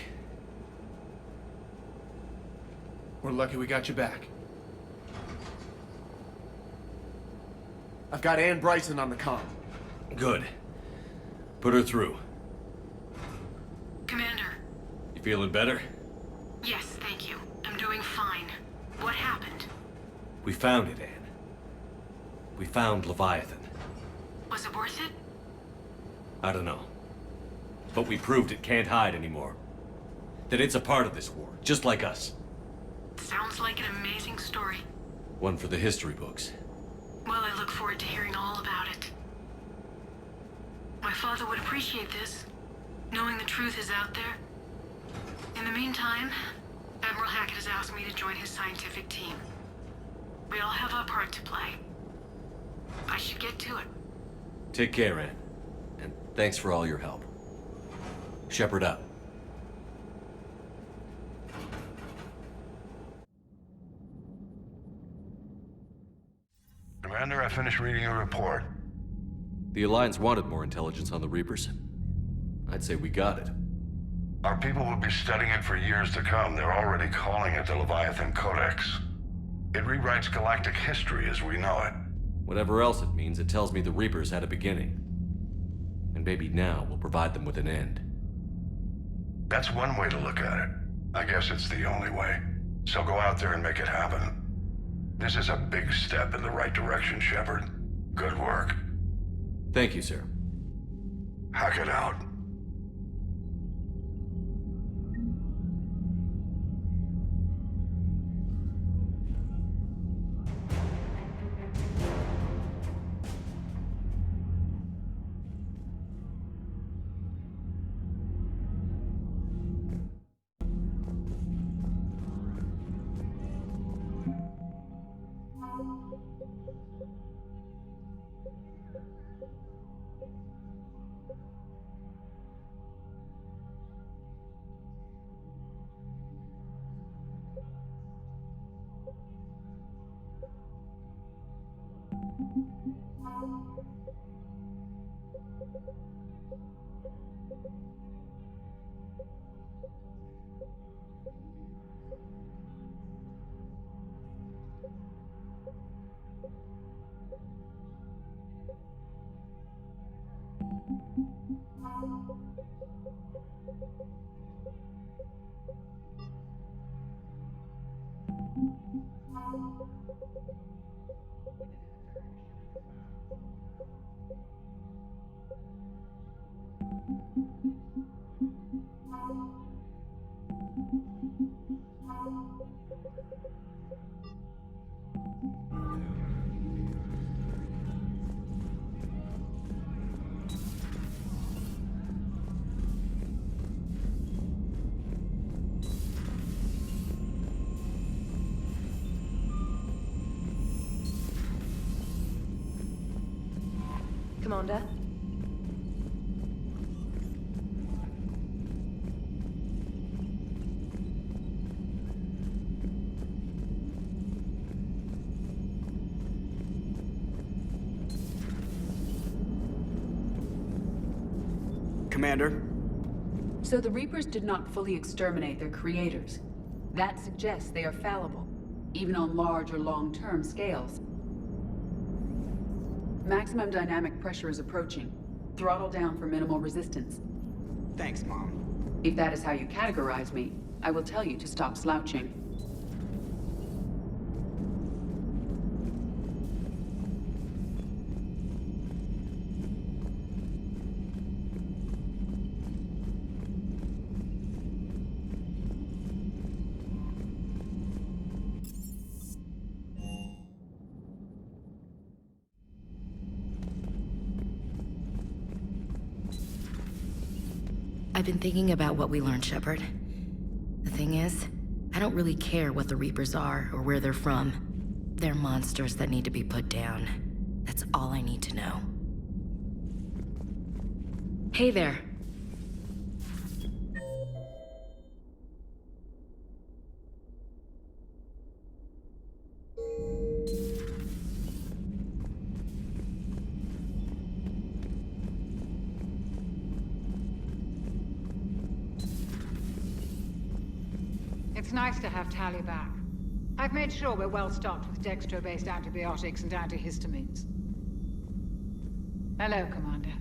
We're lucky we got you back. I've got Ann Bryson on the comm. Good. Put her through. Commander. You feeling better? Yes, thank you. I'm doing fine. What happened? We found it, Anne. We found Leviathan. Was it worth it? I don't know. But we proved it can't hide anymore. That it's a part of this war, just like us. Sounds like an amazing story. One for the history books. Well, I look forward to hearing all about it. My father would appreciate this, knowing the truth is out there. In the meantime, Admiral Hackett has asked me to join his scientific team. We all have our part to play. I should get to it. Take care, Anne. And thanks for all your help. Shepard out. Commander, I finished reading your report. The Alliance wanted more intelligence on the Reapers. I'd say we got it. Our people will be studying it for years to come. They're already calling it the Leviathan Codex. It rewrites galactic history as we know it. Whatever else it means, it tells me the Reapers had a beginning. And maybe now we'll provide them with an end. That's one way to look at it. I guess it's the only way. So go out there and make it happen. This is a big step in the right direction, Shepard. Good work. Thank you, sir. Hackett out. Commander? Commander? So the Reapers did not fully exterminate their creators. That suggests they are fallible, even on large or long-term scales. Maximum dynamic pressure is approaching. Throttle down for minimal resistance. Thanks, Mom. If that is how you categorize me, I will tell you to stop slouching. I've been thinking about what we learned, Shepard. The thing is, I don't really care what the Reapers are or where they're from. They're monsters that need to be put down. That's all I need to know. Hey there. It's nice to have Tally back. I've made sure we're well stocked with dextro-based antibiotics and antihistamines. Hello, Commander.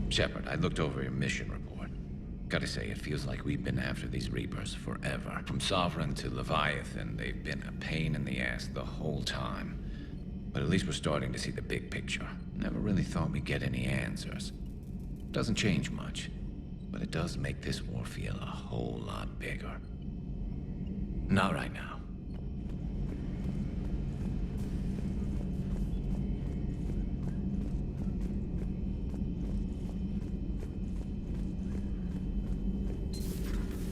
Shepard, I looked over your mission report. Gotta say, it feels like we've been after these Reapers forever. From Sovereign to Leviathan, they've been a pain in the ass the whole time. But at least we're starting to see the big picture. Never really thought we'd get any answers. Doesn't change much, but it does make this war feel a whole lot bigger. Not right now.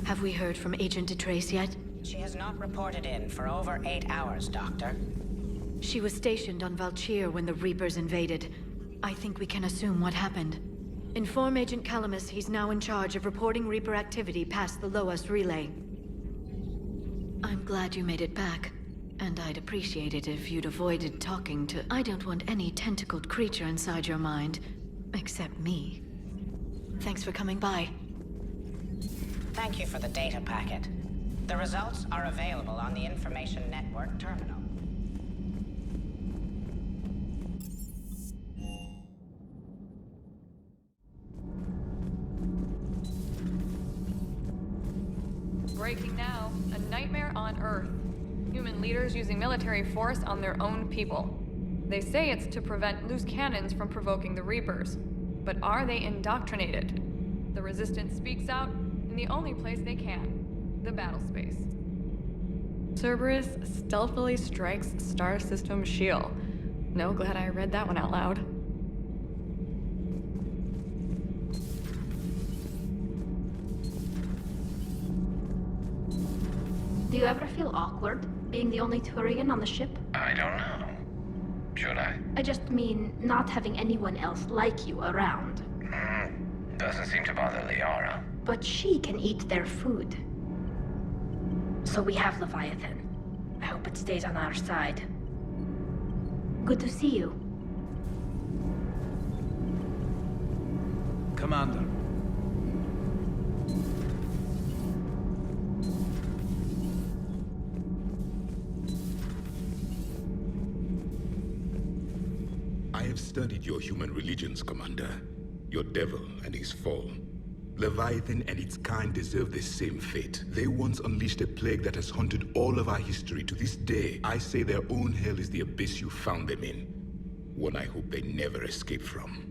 Have we heard from Agent DeTrace yet? She has not reported in for over 8 hours, Doctor. She was stationed on Valchir when the Reapers invaded. I think we can assume what happened. Inform Agent Calamus he's now in charge of reporting Reaper activity past the Loas relay. I'm glad you made it back. And I'd appreciate it if you'd avoided talking to... I don't want any tentacled creature inside your mind. Except me. Thanks for coming by. Thank you for the data packet. The results are available on the Information Network terminal. Breaking now, a nightmare on Earth. Human leaders using military force on their own people. They say it's to prevent loose cannons from provoking the Reapers. But are they indoctrinated? The Resistance speaks out in the only place they can, the battle space. Cerberus stealthily strikes Star System shield. No, glad I read that one out loud. Do you ever feel awkward, being the only Turian on the ship? I don't know. Should I? I just mean not having anyone else like you around. Doesn't seem to bother Liara. But she can eat their food. So we have Leviathan. I hope it stays on our side. Good to see you. Commander. I have studied your human religions, Commander. Your devil and his fall. Leviathan and its kind deserve the same fate. They once unleashed a plague that has haunted all of our history to this day. I say their own hell is the abyss you found them in. One I hope they never escape from.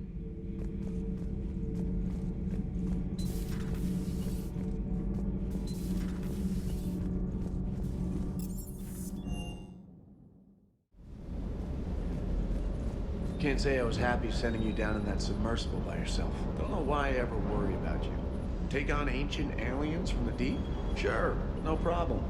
Can't say I was happy sending you down in that submersible by yourself. Don't know why I ever worry about you. Take on ancient aliens from the deep? Sure, no problem.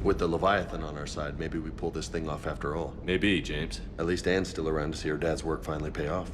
With the Leviathan on our side, maybe we pull this thing off after all. Maybe, James. At least Anne's still around to see her dad's work finally pay off.